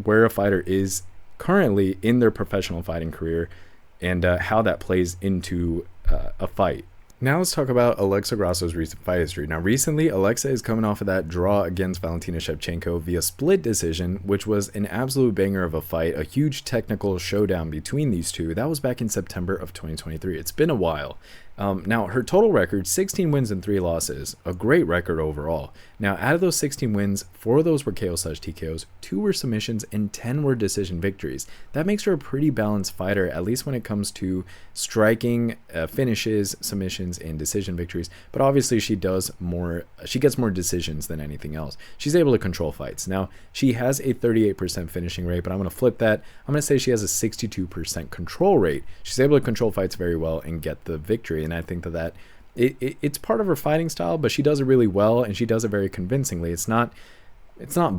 where a fighter is currently in their professional fighting career and how that plays into a fight. Now let's talk about Alexa Grasso's recent fight history. Now recently, Alexa is coming off of that draw against Valentina Shevchenko via split decision, which was an absolute banger of a fight, a huge technical showdown between these two. That was back in September of 2023. It's been a while. Now, her total record, 16 wins and 3 losses, a great record overall. Now, out of those 16 wins, 4 of those were KO/TKOs, 2 were submissions, and 10 were decision victories. That makes her a pretty balanced fighter, at least when it comes to striking, finishes, submissions, and decision victories. But obviously, she gets more decisions than anything else. She's able to control fights. Now, she has a 38% finishing rate, but I'm going to flip that. I'm going to say she has a 62% control rate. She's able to control fights very well and get the victory. And I think that it's part of her fighting style, but she does it really well, and she does it very convincingly. It's not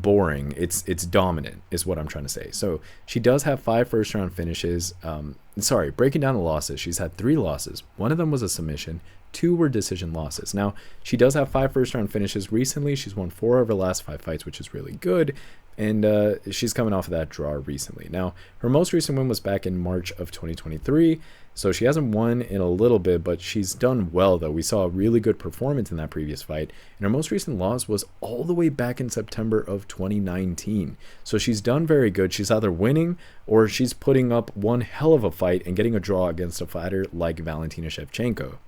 boring. It's dominant is what I'm trying to say. So she does have 5 first-round finishes. Breaking down the losses, she's had 3 losses. 1 of them was a submission. 2 were decision losses. Now, she does have 5 first-round finishes recently. She's won 4 of her last 5 fights, which is really good. and she's coming off of that draw recently. Now, her most recent win was back in March of 2023, so she hasn't won in a little bit, but she's done well, though. We saw a really good performance in that previous fight, and her most recent loss was all the way back in September of 2019. So she's done very good. She's either winning or she's putting up one hell of a fight and getting a draw against a fighter like Valentina Shevchenko.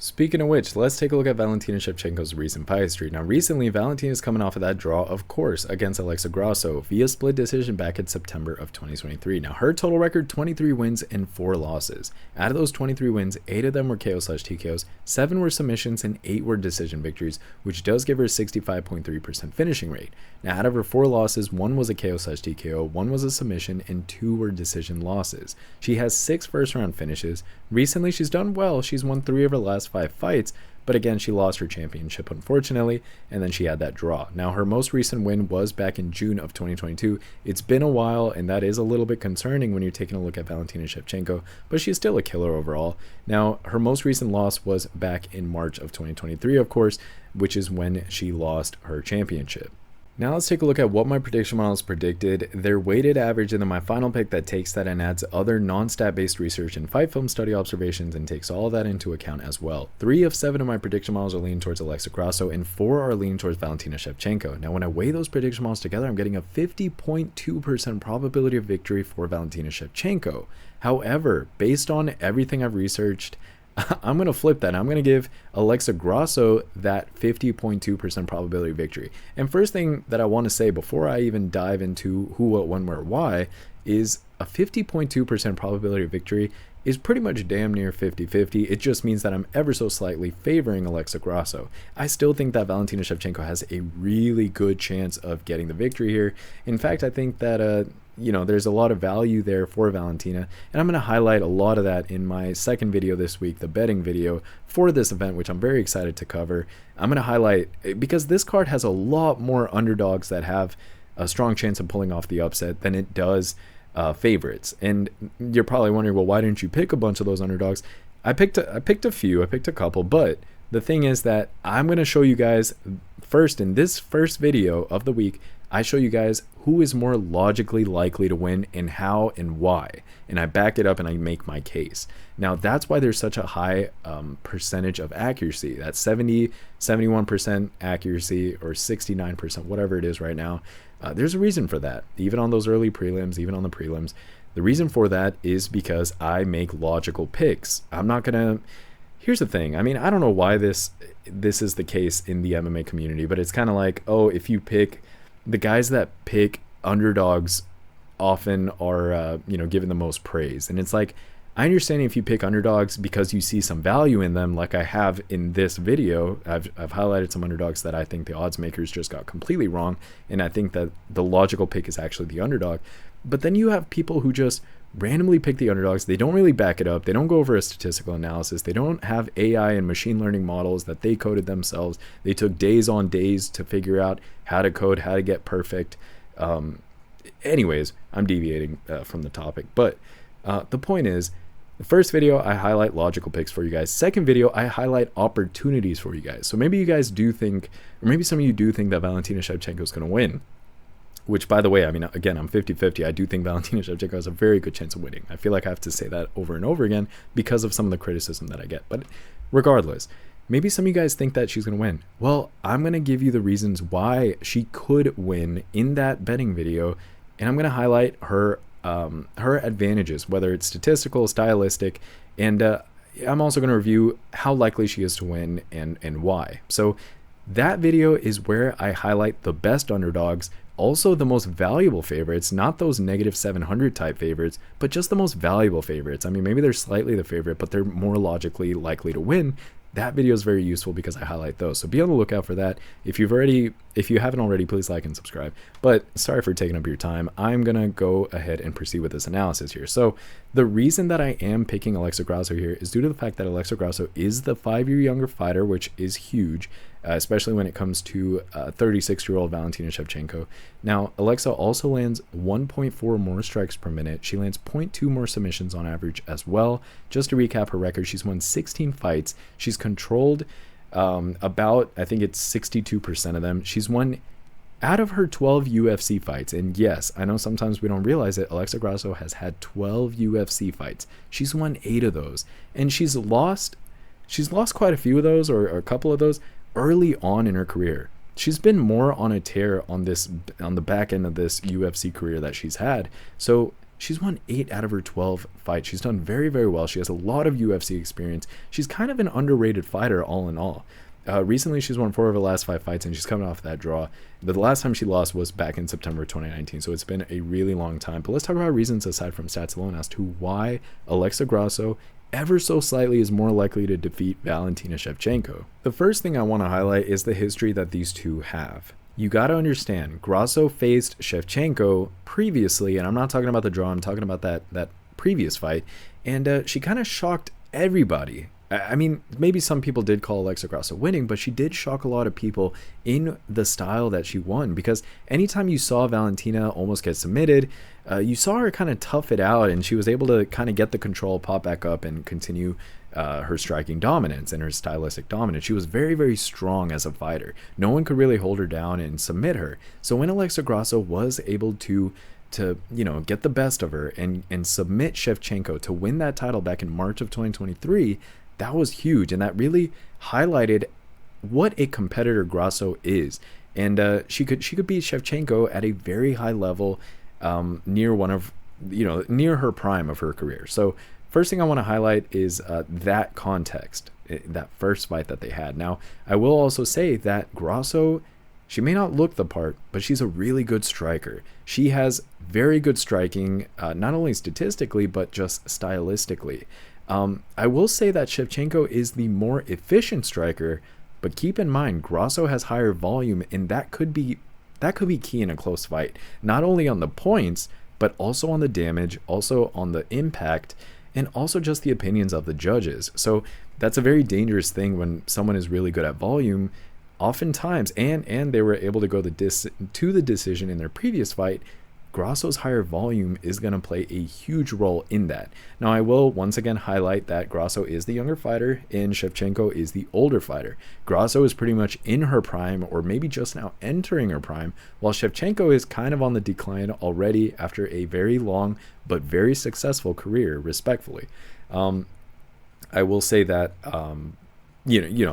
Speaking of which, let's take a look at Valentina Shevchenko's recent fight history. Now, recently, Valentina's coming off of that draw, of course, against Alexa Grasso via split decision back in September of 2023. Now, her total record, 23 wins and 4 losses. Out of those 23 wins, 8 of them were KO/TKOs, 7 were submissions, and 8 were decision victories, which does give her a 65.3% finishing rate. Now, out of her 4 losses, 1 was a KO/TKO, 1 was a submission, and 2 were decision losses. She has 6 first-round finishes. Recently, she's done well. She's won 3 of her last 5 fights, but again, she lost her championship, unfortunately, and then she had that draw. Now, her most recent win was back in June of 2022. It's been a while, and that is a little bit concerning when you're taking a look at Valentina Shevchenko, but she's still a killer overall. Now, her most recent loss was back in March of 2023, of course, which is when she lost her championship. Now let's take a look at what my prediction models predicted, their weighted average, and then my final pick that takes that and adds other non-stat based research and fight film study observations and takes all that into account as well. 3 of 7 of my prediction models are leaning towards Alexa Grasso and 4 are leaning towards Valentina Shevchenko. Now when I weigh those prediction models together, I'm getting a 50.2% probability of victory for Valentina Shevchenko. However, based on everything I've researched, I'm going to flip that. I'm going to give Alexa Grasso that 50.2% probability victory. And first thing that I want to say before I even dive into who, what, when, where, why is a 50.2% probability of victory is pretty much damn near 50-50. It just means that I'm ever so slightly favoring Alexa Grasso. I still think that Valentina Shevchenko has a really good chance of getting the victory here. In fact, I think that there's a lot of value there for Valentina, and I'm going to highlight a lot of that in my second video this week, the betting video for this event, which I'm very excited to cover. I'm going to highlight, because this card has a lot more underdogs that have a strong chance of pulling off the upset than it does favorites. And you're probably wondering, well, why didn't you pick a bunch of those underdogs? I picked a few, I picked a couple, but the thing is that I'm going to show you guys first in this first video of the week. I show you guys who is more logically likely to win and how and why. And I back it up and I make my case. Now, that's why there's such a high percentage of accuracy. That's 71% accuracy or 69%, whatever it is right now. There's a reason for that. Even on those early prelims, even on the prelims. The reason for that is because I make logical picks. I'm not going to... Here's the thing. I mean, I don't know why this is the case in the MMA community, but it's kind of like, oh, if you pick... The guys that pick underdogs often are, given the most praise. And it's like, I understand if you pick underdogs because you see some value in them, like I have in this video. I've highlighted some underdogs that I think the odds makers just got completely wrong. And I think that the logical pick is actually the underdog. But then you have people who just randomly pick the underdogs. They don't really back it up. They don't go over a statistical analysis. They don't have AI and machine learning models that they coded themselves. They took days on days to figure out how to code, how to get perfect. Anyways, I'm deviating from the topic. But the point is, the first video, I highlight logical picks for you guys. Second video, I highlight opportunities for you guys. So maybe you guys do think, or maybe some of you do think that Valentina Shevchenko is going to win. Which, by the way, I mean, again, I'm 50-50. I do think Valentina Shevchenko has a very good chance of winning. I feel like I have to say that over and over again because of some of the criticism that I get. But regardless, maybe some of you guys think that she's going to win. Well, I'm going to give you the reasons why she could win in that betting video. And I'm going to highlight her advantages, whether it's statistical, stylistic, and I'm also going to review how likely she is to win and why. So that video is where I highlight the best underdogs, also the most valuable favorites, not those negative 700 type favorites, but just the most valuable favorites. I mean, maybe they're slightly the favorite, but they're more logically likely to win. That video is very useful because I highlight those. So be on the lookout for that. If you haven't already, please like and subscribe. But sorry for taking up your time. I'm going to go ahead and proceed with this analysis here. So the reason that I am picking Alexa Grasso here is due to the fact that Alexa Grasso is the 5-year younger fighter, which is huge. Especially when it comes to 36-year-old Valentina Shevchenko. Now, Alexa also lands 1.4 more strikes per minute. She lands 0.2 more submissions on average as well. Just to recap her record, she's won 16 fights. She's controlled about, I think it's 62% of them. She's won Out of her 12 UFC fights, and yes, I know sometimes we don't realize it, Alexa Grasso has had 12 UFC fights. She's won 8 of those, and she's lost quite a few of those, or a couple of those, early on in her career. She's been more on a tear on the back end of this UFC career that she's had. So she's won 8 out of her 12 fights. She's done very, very well. She has a lot of UFC experience. She's kind of an underrated fighter all in all. Recently, she's won 4 of her last 5 fights, and she's coming off that draw. The last time she lost was back in September 2019, so it's been a really long time. But let's talk about reasons aside from stats alone as to why Alexa Grasso ever so slightly is more likely to defeat Valentina Shevchenko. The first thing I want to highlight is the history that these two have. You got to understand, Grasso faced Shevchenko previously, and I'm not talking about the draw, I'm talking about that previous fight, and she kind of shocked everybody. I mean, maybe some people did call Alexa Grasso winning, but she did shock a lot of people in the style that she won, because anytime you saw Valentina almost get submitted, you saw her kind of tough it out, and she was able to kind of get the control, pop back up, and continue her striking dominance and her stylistic dominance. She was very, very strong as a fighter. No one could really hold her down and submit her. So when Alexa Grasso was able to get the best of her and submit Shevchenko to win that title back in March of 2023, that was huge, and that really highlighted what a competitor Grasso is. And she could beat Shevchenko at a very high level, near her prime of her career. So first thing I want to highlight is that context, that first fight that they had. Now, I will also say that Grasso, she may not look the part, but she's a really good striker. She has very good striking, not only statistically, but just stylistically. I will say that Shevchenko is the more efficient striker, but keep in mind, Grasso has higher volume, and that could be key in a close fight. Not only on the points, but also on the damage, also on the impact, and also just the opinions of the judges. So that's a very dangerous thing when someone is really good at volume. Oftentimes, and they were able to go to the decision in their previous fight, Grasso's higher volume is going to play a huge role in that. Now, I will once again highlight that Grasso is the younger fighter and Shevchenko is the older fighter. Grasso is pretty much in her prime, or maybe just now entering her prime, while Shevchenko is kind of on the decline already after a very long but very successful career, respectfully. I will say that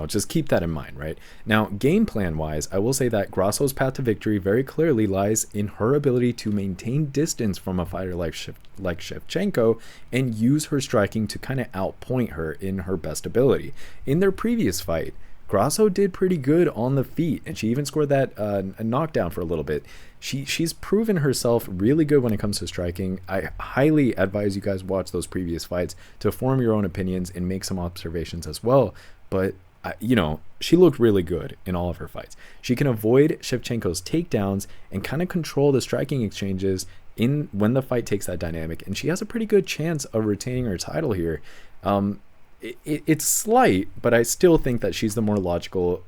just keep that in mind, right? Now, game plan wise, I will say that Grasso's path to victory very clearly lies in her ability to maintain distance from a fighter like Shevchenko and use her striking to kind of outpoint her in her best ability. In their previous fight, Grasso did pretty good on the feet, and she even scored that a knockdown for a little bit. She's proven herself really good when it comes to striking. I highly advise you guys watch those previous fights to form your own opinions and make some observations as well. But, she looked really good in all of her fights. She can avoid Shevchenko's takedowns and kind of control the striking exchanges when the fight takes that dynamic. And she has a pretty good chance of retaining her title here. It's slight, but I still think that she's the more logical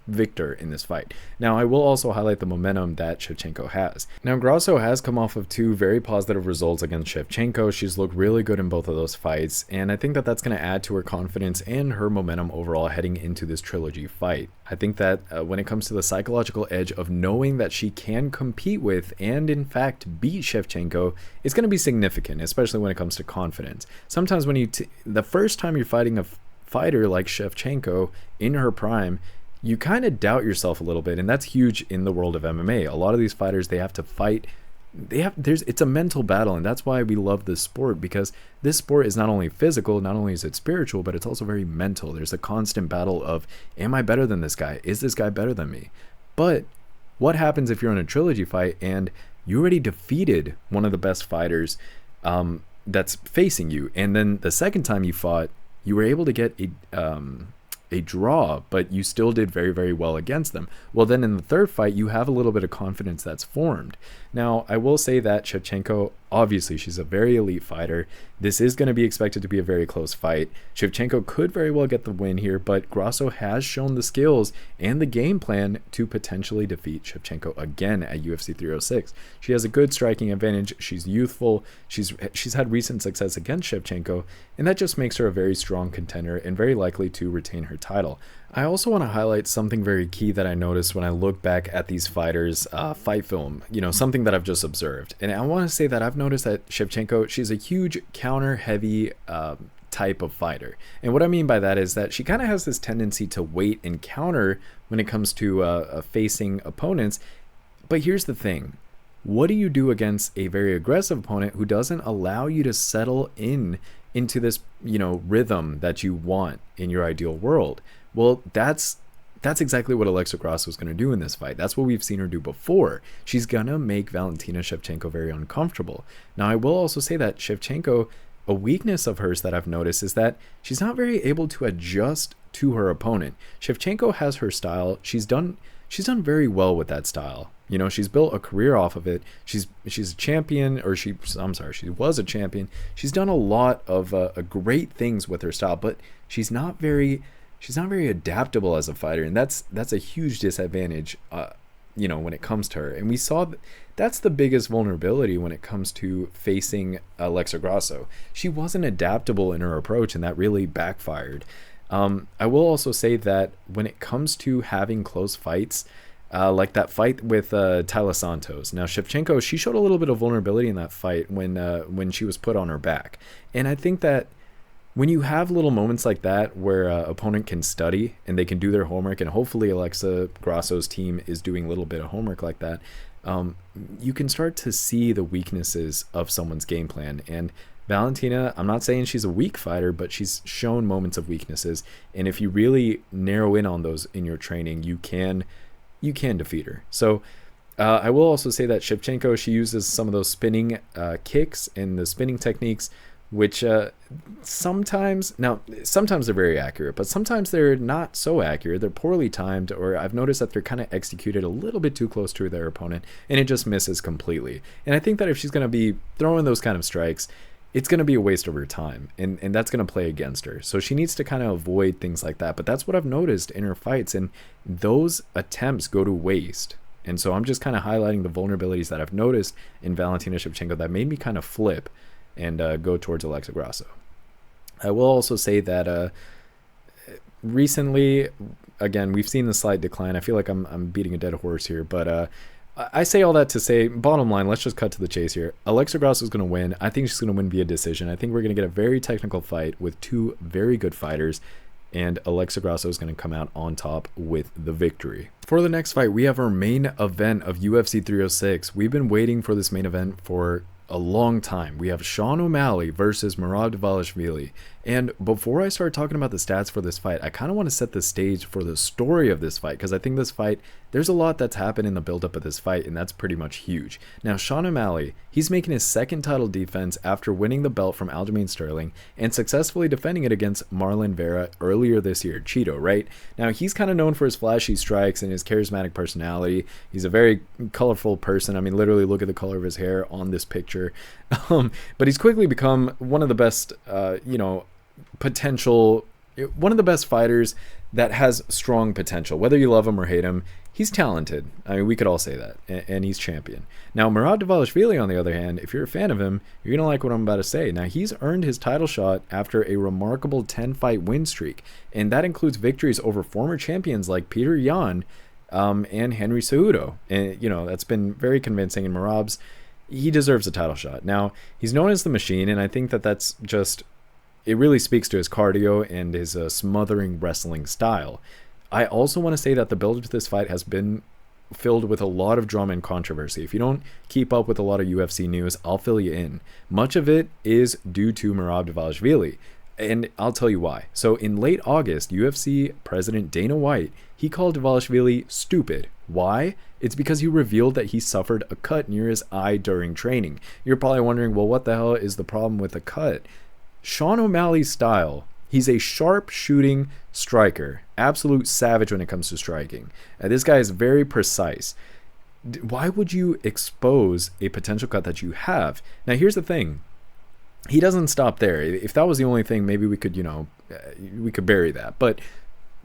victor in this fight. Now, I will also highlight the momentum that Shevchenko has. Now, Grasso has come off of 2 very positive results against Shevchenko. She's looked really good in both of those fights, and I think that that's going to add to her confidence and her momentum overall heading into this trilogy fight. I think that when it comes to the psychological edge of knowing that she can compete with and in fact beat Shevchenko, it's going to be significant, especially when it comes to confidence. Sometimes when the first time you're fighting a fighter like Shevchenko in her prime, you kind of doubt yourself a little bit, and that's huge in the world of MMA. A lot of these fighters, they have to fight. It's a mental battle, and that's why we love this sport, because this sport is not only physical, not only is it spiritual, but it's also very mental. There's a constant battle of, am I better than this guy? Is this guy better than me? But what happens if you're in a trilogy fight and you already defeated one of the best fighters that's facing you, and then the second time you fought, you were able to get a draw, but you still did very, very well against them? Well, then in the third fight, you have a little bit of confidence that's formed. Now, I will say that Shevchenko Obviously, she's a very elite fighter. This is going to be expected to be a very close fight. Shevchenko could very well get the win here, but Grasso has shown the skills and the game plan to potentially defeat Shevchenko again at UFC 306. She has a good striking advantage. She's youthful. She's had recent success against Shevchenko, and that just makes her a very strong contender and very likely to retain her title. I also want to highlight something very key that I noticed when I look back at these fighters' fight film, something that I've just observed. And I want to say that I've noticed that Shevchenko, she's a huge counter-heavy type of fighter. And what I mean by that is that she kind of has this tendency to wait and counter when it comes to facing opponents. But here's the thing. What do you do against a very aggressive opponent who doesn't allow you to settle into this, rhythm that you want in your ideal world? Well, that's exactly what Alexa Grasso is going to do in this fight. That's what we've seen her do before. She's going to make Valentina Shevchenko very uncomfortable. Now, I will also say that Shevchenko, a weakness of hers that I've noticed is that she's not very able to adjust to her opponent. Shevchenko has her style. She's done very well with that style. She's built a career off of it. She's a champion, or she was a champion. She's done a lot of great things with her style, but she's not very adaptable as a fighter, and that's a huge disadvantage when it comes to her. And we saw that's the biggest vulnerability when it comes to facing Alexa Grasso. She wasn't adaptable in her approach, and that really backfired. I will also say that when it comes to having close fights, like that fight with Taila Santos. Now, Shevchenko, she showed a little bit of vulnerability in that fight when she was put on her back. And I think that when you have little moments like that where an opponent can study and they can do their homework, and hopefully Alexa Grasso's team is doing a little bit of homework like that, you can start to see the weaknesses of someone's game plan. And Valentina, I'm not saying she's a weak fighter, but she's shown moments of weaknesses. And if you really narrow in on those in your training, you can defeat her. So I will also say that Shevchenko, she uses some of those spinning kicks and the spinning techniques, which sometimes they're very accurate, but sometimes they're not so accurate. They're poorly timed, or I've noticed that they're kind of executed a little bit too close to their opponent, and it just misses completely. And I think that if she's going to be throwing those kind of strikes, it's going to be a waste of her time, and that's going to play against her. So she needs to kind of avoid things like that. But that's what I've noticed in her fights, and those attempts go to waste. And so I'm just kind of highlighting the vulnerabilities that I've noticed in Valentina Shevchenko that made me kind of flip and go towards Alexa Grasso. I will also say that recently, again, we've seen the slight decline. I feel like I'm beating a dead horse here, but I say all that to say, bottom line, let's just cut to the chase here. Alexa Grasso is going to win. I think she's going to win via decision. I think we're going to get a very technical fight with two very good fighters, and Alexa Grasso is going to come out on top with the victory. For the next fight, we have our main event of UFC 306. We've been waiting for this main event for a long time. We have Sean O'Malley versus Merab Dvalishvili. And before I start talking about the stats for this fight, I kind of want to set the stage for the story of this fight, because I think this fight, there's a lot that's happened in the buildup of this fight, and that's pretty much huge. Now, Sean O'Malley, he's making his second title defense after winning the belt from Aljamain Sterling and successfully defending it against Marlon Vera earlier this year, Cheeto, right? Now, he's kind of known for his flashy strikes and his charismatic personality. He's a very colorful person. I mean, literally look at the color of his hair on this picture. But he's quickly become one of the best, one of the best fighters that has strong potential. Whether you love him or hate him, he's talented. I mean, we could all say that, and he's champion. Now, Merab Dvalishvili, on the other hand, if you're a fan of him, you're going to like what I'm about to say. Now, he's earned his title shot after a remarkable 10-fight win streak, and that includes victories over former champions like Peter Yan and Henry Cejudo. And, that's been very convincing, and Merab's, he deserves a title shot. Now, he's known as the Machine, and I think that that's just, it really speaks to his cardio and his smothering wrestling style. I also want to say that the build to this fight has been filled with a lot of drama and controversy. If you don't keep up with a lot of UFC news, I'll fill you in. Much of it is due to Merab Dvalishvili, and I'll tell you why. So in late August, UFC President Dana White, he called Dvalishvili stupid. Why? It's because he revealed that he suffered a cut near his eye during training. You're probably wondering, well, what the hell is the problem with a cut? Sean O'Malley's style, he's a sharp shooting striker, absolute savage when it comes to striking. This guy is very precise. Why would you expose a potential cut that you have? Now, here's the thing. He doesn't stop there. If that was the only thing, maybe we could, we could bury that. But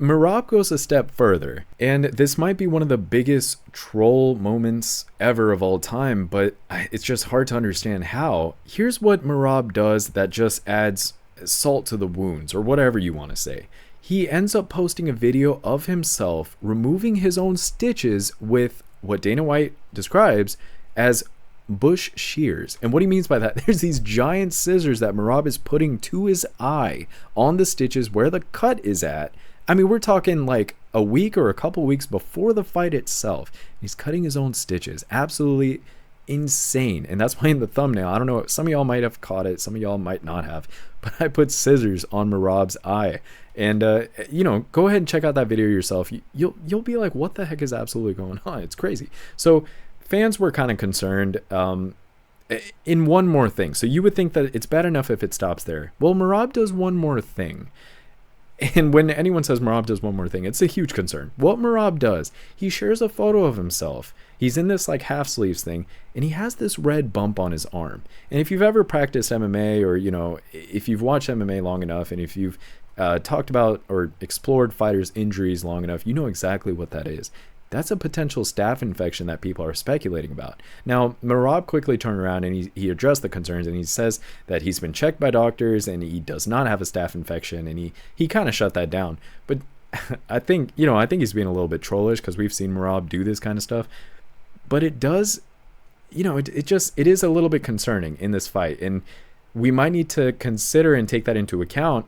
Merab goes a step further, and this might be one of the biggest troll moments ever of all time, but it's just hard to understand how. Here's what Merab does that just adds salt to the wounds, or whatever you want to say. He ends up posting a video of himself removing his own stitches with what Dana White describes as bush shears. And what he means by that, there's these giant scissors that Merab is putting to his eye on the stitches where the cut is at. I mean, we're talking like a week or a couple weeks before the fight itself. He's cutting his own stitches. Absolutely insane. And that's why in the thumbnail, I don't know, some of y'all might have caught it, some of y'all might not have, but I put scissors on Merab's eye. And go ahead and check out that video yourself. You'll be like, what the heck is absolutely going on? It's crazy. So fans were kind of concerned in one more thing. So you would think that it's bad enough if it stops there. Well, Merab does one more thing. And when anyone says Merab does one more thing, it's a huge concern. What Merab does, he shares a photo of himself. He's in this like half sleeves thing, and he has this red bump on his arm. And if you've ever practiced MMA, or if you've watched MMA long enough, and if you've talked about or explored fighters' injuries long enough, you know exactly what that is. That's a potential staph infection that people are speculating about. Now, Merab quickly turned around and he addressed the concerns, and he says that he's been checked by doctors and he does not have a staph infection, and he kind of shut that down. But I think he's being a little bit trollish, because we've seen Merab do this kind of stuff. But it does, it is a little bit concerning in this fight, and we might need to consider and take that into account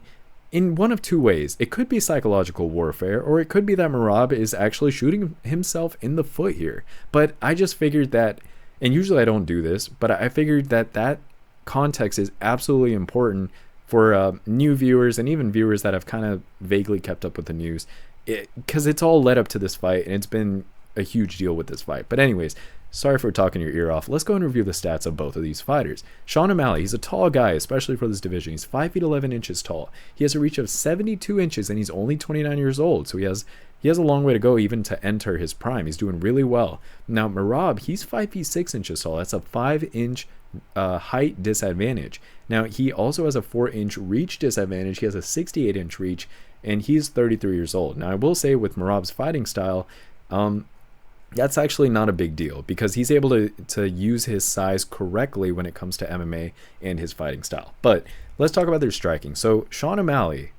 in one of two ways. It could be psychological warfare, or it could be that Merab is actually shooting himself in the foot here. But I just figured that, and usually I don't do this, but I figured that context is absolutely important for new viewers, and even viewers that have kind of vaguely kept up with the news, because it's all led up to this fight, and it's been a huge deal with this fight. But anyways, sorry for talking your ear off. Let's go and review the stats of both of these fighters. Sean O'Malley, he's a tall guy, especially for this division. He's 5 feet 11 inches tall. He has a reach of 72 inches, and he's only 29 years old. So he has a long way to go even to enter his prime. He's doing really well. Now, Merab, he's 5 feet 6 inches tall. That's a 5-inch height disadvantage. Now, he also has a 4-inch reach disadvantage. He has a 68-inch reach, and he's 33 years old. Now, I will say with Merab's fighting style, that's actually not a big deal, because he's able to use his size correctly when it comes to MMA and his fighting style. But let's talk about their striking. So Sean O'Malley,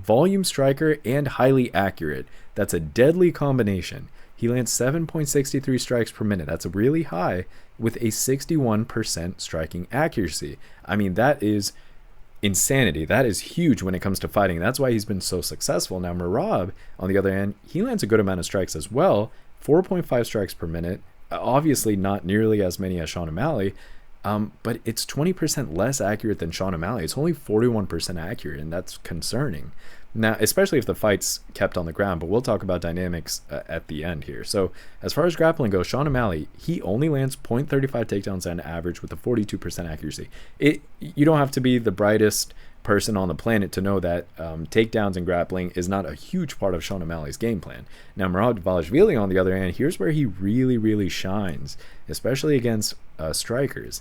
volume striker and highly accurate. That's a deadly combination. He lands 7.63 strikes per minute. That's really high, with a 61% striking accuracy. I mean, that is insanity. That is huge when it comes to fighting. That's why he's been so successful. Now, Merab, on the other hand, he lands a good amount of strikes as well. 4.5 strikes per minute, obviously not nearly as many as Sean O'Malley, but it's 20% less accurate than Sean O'Malley. It's only 41% accurate, and that's concerning. Now, especially if the fight's kept on the ground, but we'll talk about dynamics at the end here. So as far as grappling goes, Sean O'Malley, he only lands 0.35 takedowns on average with a 42% accuracy. You don't have to be the brightest person on the planet to know that takedowns and grappling is not a huge part of Sean O'Malley's game plan. Now, Merab Dvalishvili, on the other hand, here's where he really, really shines, especially against strikers.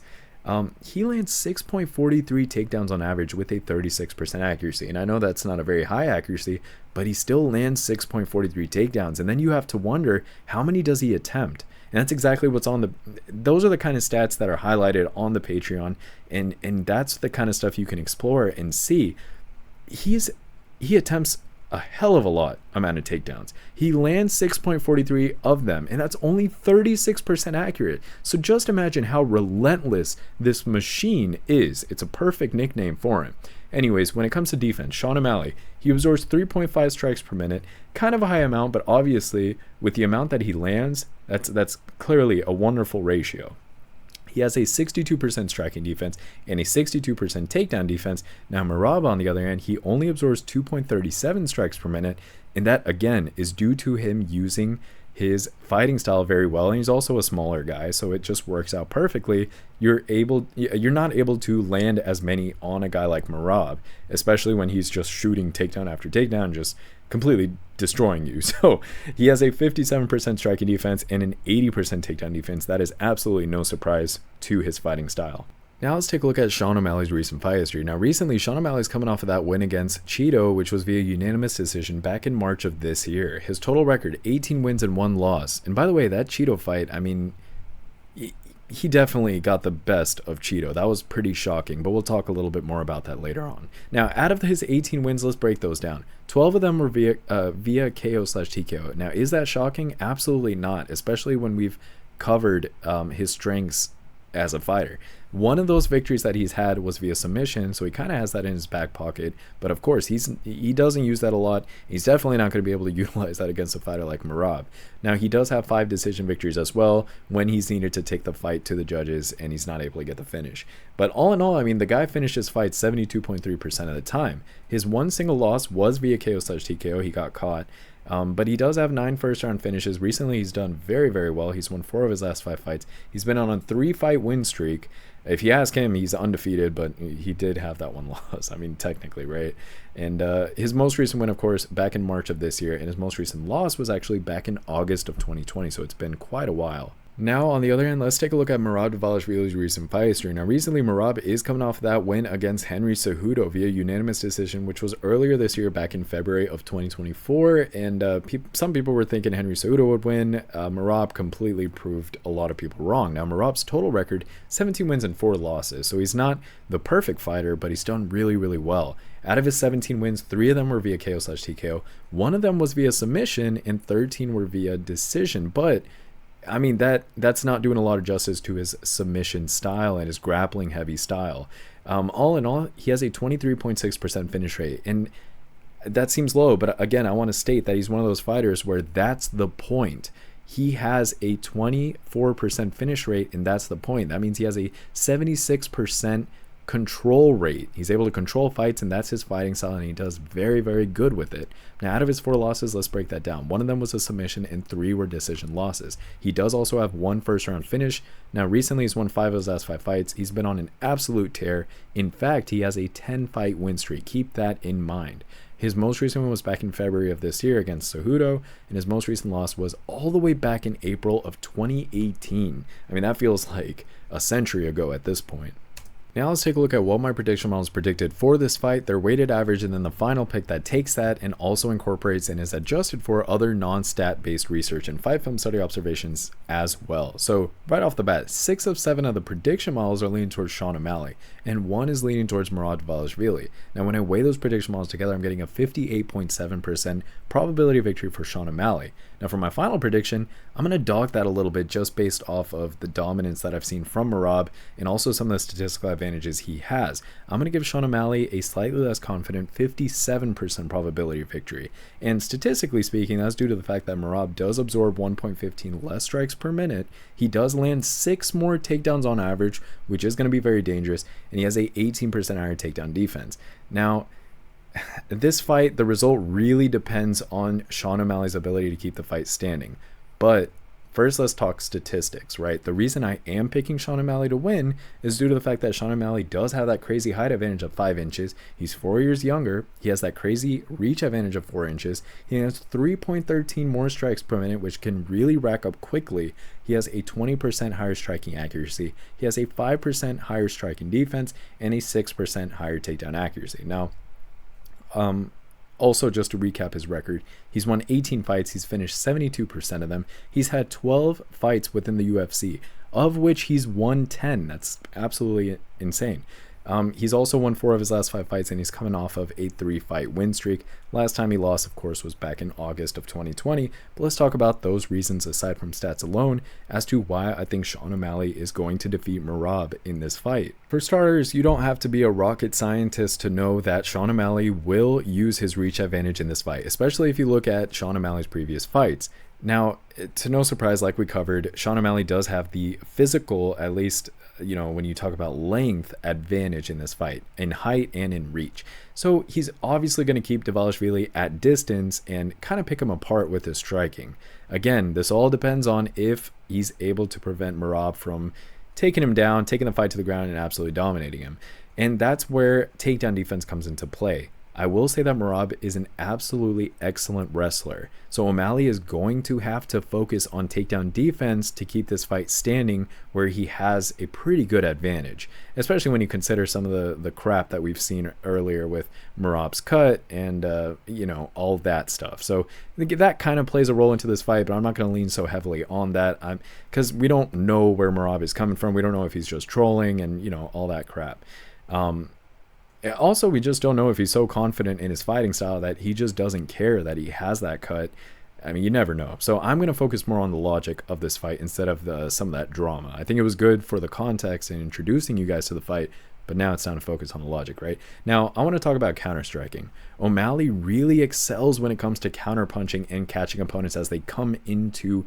He lands 6.43 takedowns on average with a 36% accuracy. And I know that's not a very high accuracy, but he still lands 6.43 takedowns. And then you have to wonder, how many does he attempt? And that's exactly what's on those are the kind of stats that are highlighted on the Patreon, and that's the kind of stuff you can explore and see. He attempts a hell of a lot amount of takedowns. He lands 6.43 of them, and that's only 36% accurate. So just imagine how relentless this machine is. It's a perfect nickname for him. Anyways, when it comes to defense, Sean O'Malley, he absorbs 3.5 strikes per minute, kind of a high amount, but obviously with the amount that he lands, that's clearly a wonderful ratio. He has a 62% striking defense and a 62% takedown defense. Now, Merab, on the other hand, he only absorbs 2.37 strikes per minute, and that, again, is due to him using his fighting style very well, and he's also a smaller guy, so it just works out perfectly. You're not able to land as many on a guy like Merab, especially when he's just shooting takedown after takedown, just completely destroying you. So he has a 57% striking defense and an 80% takedown defense. That is absolutely no surprise to his fighting style. Now let's take a look at Sean O'Malley's recent fight history. Now recently, Sean O'Malley's coming off of that win against Cheeto, which was via unanimous decision back in March of this year. His total record, 18 wins and 1 loss. And by the way, that Cheeto fight, I mean, he definitely got the best of Cheeto. That was pretty shocking, but we'll talk a little bit more about that later on. Now, out of his 18 wins, let's break those down. 12 of them were via KO/TKO. Now, is that shocking? Absolutely not, especially when we've covered his strengths as a fighter. One of those victories that he's had was via submission, so he kind of has that in his back pocket, but of course he doesn't use that a lot. He's definitely not going to be able to utilize that against a fighter like Merab. Now he does have 5 decision victories as well when he's needed to take the fight to the judges and he's not able to get the finish. But all in all, I mean, the guy finishes fights 72.3% of the time. His one single loss was via KO/TKO. He got caught. But he does have 9 first-round finishes. Recently, he's done very, very well. He's won 4 of his last 5 fights. He's been on a 3-fight win streak. If you ask him, he's undefeated, but he did have that one loss. I mean, technically, right? And his most recent win, of course, back in March of this year, and his most recent loss was actually back in August of 2020, so it's been quite a while. Now, on the other hand, let's take a look at Merab Dvalishvili's recent fight history. Now, recently, Merab is coming off that win against Henry Cejudo via unanimous decision, which was earlier this year, back in February of 2024. And some people were thinking Henry Cejudo would win. Merab completely proved a lot of people wrong. Now, Merab's total record, 17 wins and 4 losses. So he's not the perfect fighter, but he's done really, really well. Out of his 17 wins, 3 of them were via KO/TKO. 1 of them was via submission, and 13 were via decision. But I mean, that's not doing a lot of justice to his submission style and his grappling heavy style. All in all, he has a 23.6% finish rate, and that seems low, but again, I want to state that he's one of those fighters where that's the point. He has a 24% finish rate, and that's the point. That means he has a 76% control rate. He's able to control fights, and that's his fighting style, and he does very, very good with it. Now, out of his 4 losses, let's break that down. 1 of them was a submission, and 3 were decision losses. He does also have 1 first-round finish. Now, recently, he's won 5 of his last 5 fights. He's been on an absolute tear. In fact, he has a 10-fight win streak. Keep that in mind. His most recent one was back in February of this year against Cejudo, and his most recent loss was all the way back in April of 2018. I mean, that feels like a century ago at this point. Now let's take a look at what my prediction models predicted for this fight, their weighted average, and then the final pick that takes that and also incorporates and is adjusted for other non-stat based research and fight film study observations as well. So right off the bat, 6 of 7 of the prediction models are leaning towards Sean O'Malley, and 1 is leaning towards Merab Dvalishvili. Now when I weigh those prediction models together, I'm getting a 58.7% probability of victory for Sean O'Malley. Now for my final prediction, I'm going to dog that a little bit just based off of the dominance that I've seen from Merab and also some of the statistical advantages he has. I'm going to give Sean O'Malley a slightly less confident 57% probability of victory. And statistically speaking, that's due to the fact that Merab does absorb 1.15 less strikes per minute. He does land 6 more takedowns on average, which is going to be very dangerous, and he has a 18% higher takedown defense. Now, this fight, the result really depends on Sean O'Malley's ability to keep the fight standing. But first, let's talk statistics, right? The reason I am picking Sean O'Malley to win is due to the fact that Sean O'Malley does have that crazy height advantage of 5 inches. He's 4 years younger. He has that crazy reach advantage of 4 inches. He has 3.13 more strikes per minute, which can really rack up quickly. He has a 20% higher striking accuracy. He has a 5% higher striking defense and a 6% higher takedown accuracy. Now, also, just to recap his record, he's won 18 fights. He's finished 72% of them. He's had 12 fights within the UFC, of which he's won 10. That's absolutely insane. He's also won 4 of his last 5 fights, and he's coming off of a 3-fight win streak. Last time he lost, of course, was back in August of 2020. But let's talk about those reasons, aside from stats alone, as to why I think Sean O'Malley is going to defeat Merab in this fight. For starters, you don't have to be a rocket scientist to know that Sean O'Malley will use his reach advantage in this fight, especially if you look at Sean O'Malley's previous fights. Now, to no surprise, like we covered, Sean O'Malley does have the physical, at least, when you talk about length, advantage in this fight, in height and in reach. So he's obviously going to keep Dvalishvili at distance and kind of pick him apart with his striking. Again, this all depends on if he's able to prevent Merab from taking him down, taking the fight to the ground, and absolutely dominating him. And that's where takedown defense comes into play. I will say that Merab is an absolutely excellent wrestler, so O'Malley is going to have to focus on takedown defense to keep this fight standing, where he has a pretty good advantage, especially when you consider some of the crap that we've seen earlier with Merab's cut and all that stuff. So that kind of plays a role into this fight, but I'm not going to lean so heavily on that, because we don't know where Merab is coming from. We don't know if he's just trolling and all that crap. Also, we just don't know if he's so confident in his fighting style that he just doesn't care that he has that cut. I mean, you never know. So I'm going to focus more on the logic of this fight instead of some of that drama. I think it was good for the context and introducing you guys to the fight, but now it's time to focus on the logic, right? Now, I want to talk about counter-striking. O'Malley really excels when it comes to counter-punching and catching opponents as they come into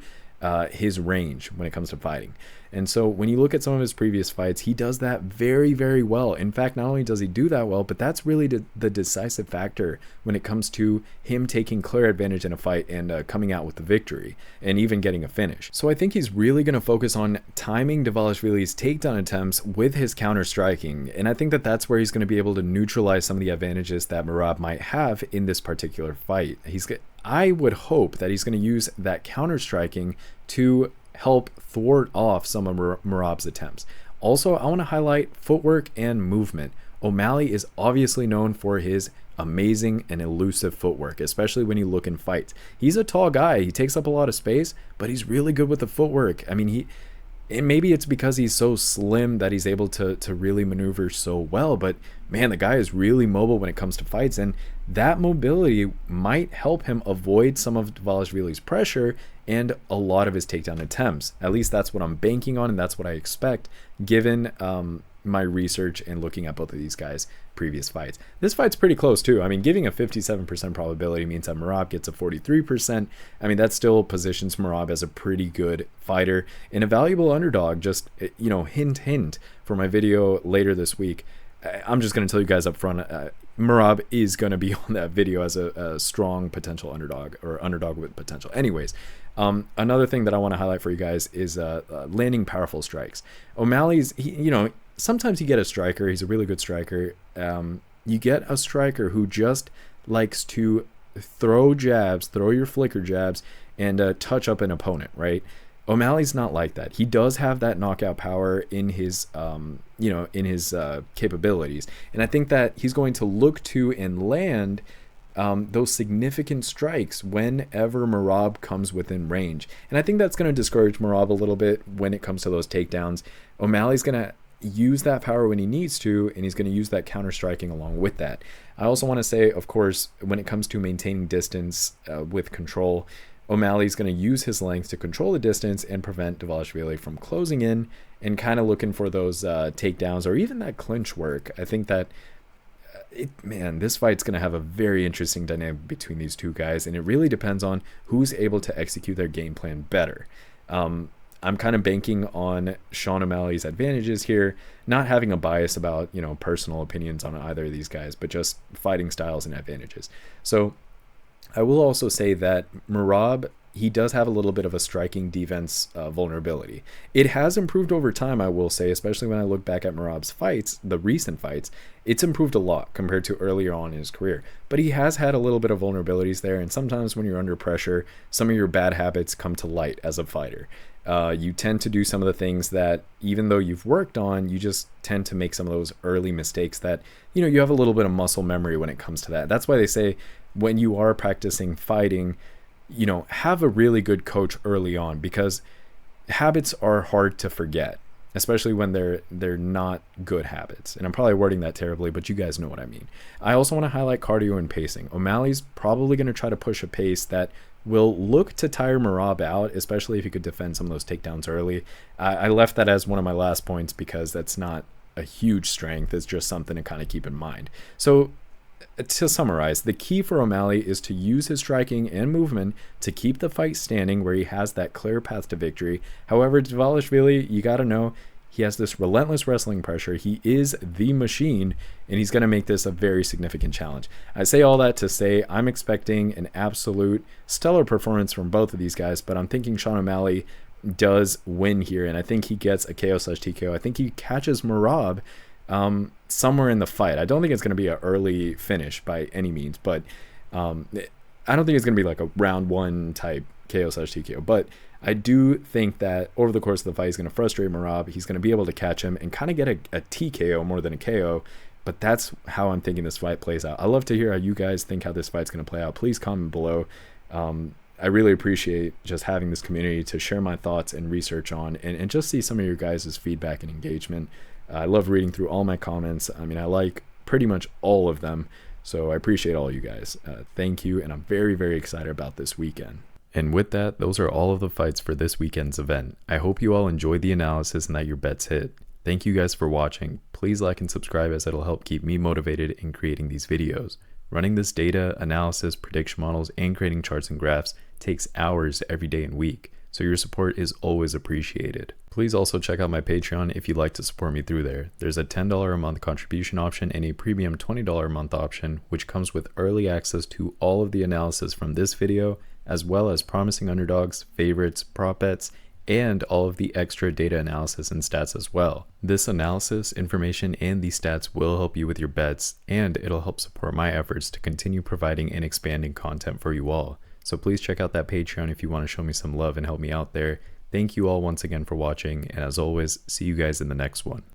his range when it comes to fighting. And so when you look at some of his previous fights, he does that very, very well. In fact, not only does he do that well, but that's really the decisive factor when it comes to him taking clear advantage in a fight and coming out with the victory and even getting a finish. So I think he's really going to focus on timing Dvalishvili's takedown attempts with his counter striking. And I think that that's where he's going to be able to neutralize some of the advantages that Merab might have in this particular fight. I would hope that he's going to use that counter striking to help thwart off some of Merab's attempts. Also, I want to highlight footwork and movement. O'Malley is obviously known for his amazing and elusive footwork, especially when you look in fights. He's a tall guy. He takes up a lot of space, but he's really good with the footwork. I mean, maybe it's because he's so slim that he's able to really maneuver so well, but man, the guy is really mobile when it comes to fights, and that mobility might help him avoid some of Dvalishvili's pressure and a lot of his takedown attempts. At least that's what I'm banking on, and that's what I expect given my research and looking at both of these guys' previous fights. This fight's pretty close too. I mean, giving a 57% probability means that Merab gets a 43%. I mean, that still positions Merab as a pretty good fighter and a valuable underdog. Just, hint for my video later this week. I'm just going to tell you guys up front, Merab is going to be on that video as a strong potential underdog, or underdog with potential. Anyways, another thing that I want to highlight for you guys is landing powerful strikes. O'Malley's, sometimes you get a striker. He's a really good striker. You get a striker who just likes to throw jabs, throw your flicker jabs, and touch up an opponent, right? O'Malley's not like that. He does have that knockout power in his, capabilities, and I think that he's going to look to and land those significant strikes whenever Merab comes within range, and I think that's going to discourage Merab a little bit when it comes to those takedowns. O'Malley's going to use that power when he needs to, and he's going to use that counter striking along with that. I also want to say, of course, when it comes to maintaining distance with control, O'Malley's going to use his length to control the distance and prevent Dvalishvili from closing in and kind of looking for those takedowns or even that clinch work. I think that, this fight's going to have a very interesting dynamic between these two guys, and it really depends on who's able to execute their game plan better. I'm kind of banking on Sean O'Malley's advantages here, not having a bias about, personal opinions on either of these guys, but just fighting styles and advantages. So I will also say that Merab, he does have a little bit of a striking defense vulnerability. It has improved over time, I will say, especially when I look back at Merab's fights, the recent fights. It's improved a lot compared to earlier on in his career. But he has had a little bit of vulnerabilities there, and sometimes when you're under pressure, some of your bad habits come to light as a fighter. You tend to do some of the things that, even though you've worked on, you just tend to make some of those early mistakes that, you have a little bit of muscle memory when it comes to that. That's why they say when you are practicing fighting, have a really good coach early on, because habits are hard to forget, especially when they're not good habits. And I'm probably wording that terribly, but you guys know what I mean. I also want to highlight cardio and pacing. O'Malley's probably going to try to push a pace that will look to tire Merab out, especially if he could defend some of those takedowns early. I left that as one of my last points because that's not a huge strength. It's just something to kind of keep in mind. So to summarize, the key for O'Malley is to use his striking and movement to keep the fight standing where he has that clear path to victory. However, Dvalishvili, you got to know, he has this relentless wrestling pressure. He is the machine, and he's going to make this a very significant challenge. I say all that to say I'm expecting an absolute stellar performance from both of these guys, but I'm thinking Sean O'Malley does win here, and I think he gets a KO/TKO. I think he catches Merab somewhere in the fight. I don't think it's going to be an early finish by any means, but I don't think it's going to be like a round one type KO/TKO. But I do think that over the course of the fight, he's going to frustrate Merab. He's going to be able to catch him and kind of get a TKO more than a KO. But that's how I'm thinking this fight plays out. I'd love to hear how you guys think how this fight's going to play out. Please comment below. I really appreciate just having this community to share my thoughts and research on, and just see some of your guys' feedback and engagement. I love reading through all my comments. I mean, I like pretty much all of them. So I appreciate all you guys. Thank you. And I'm very, very excited about this weekend. And with that, those are all of the fights for this weekend's event. I hope you all enjoyed the analysis and that your bets hit. Thank you guys for watching. Please like and subscribe, as it'll help keep me motivated in creating these videos. Running this data, analysis, prediction models, and creating charts and graphs takes hours every day and week, so your support is always appreciated. Please also check out my Patreon if you'd like to support me through there. There's a $10 a month contribution option and a premium $20 a month option, which comes with early access to all of the analysis from this video, as well as promising underdogs, favorites, prop bets, and all of the extra data analysis and stats as well. This analysis, information, and these stats will help you with your bets, and it'll help support my efforts to continue providing and expanding content for you all. So please check out that Patreon if you want to show me some love and help me out there. Thank you all once again for watching, and as always, see you guys in the next one.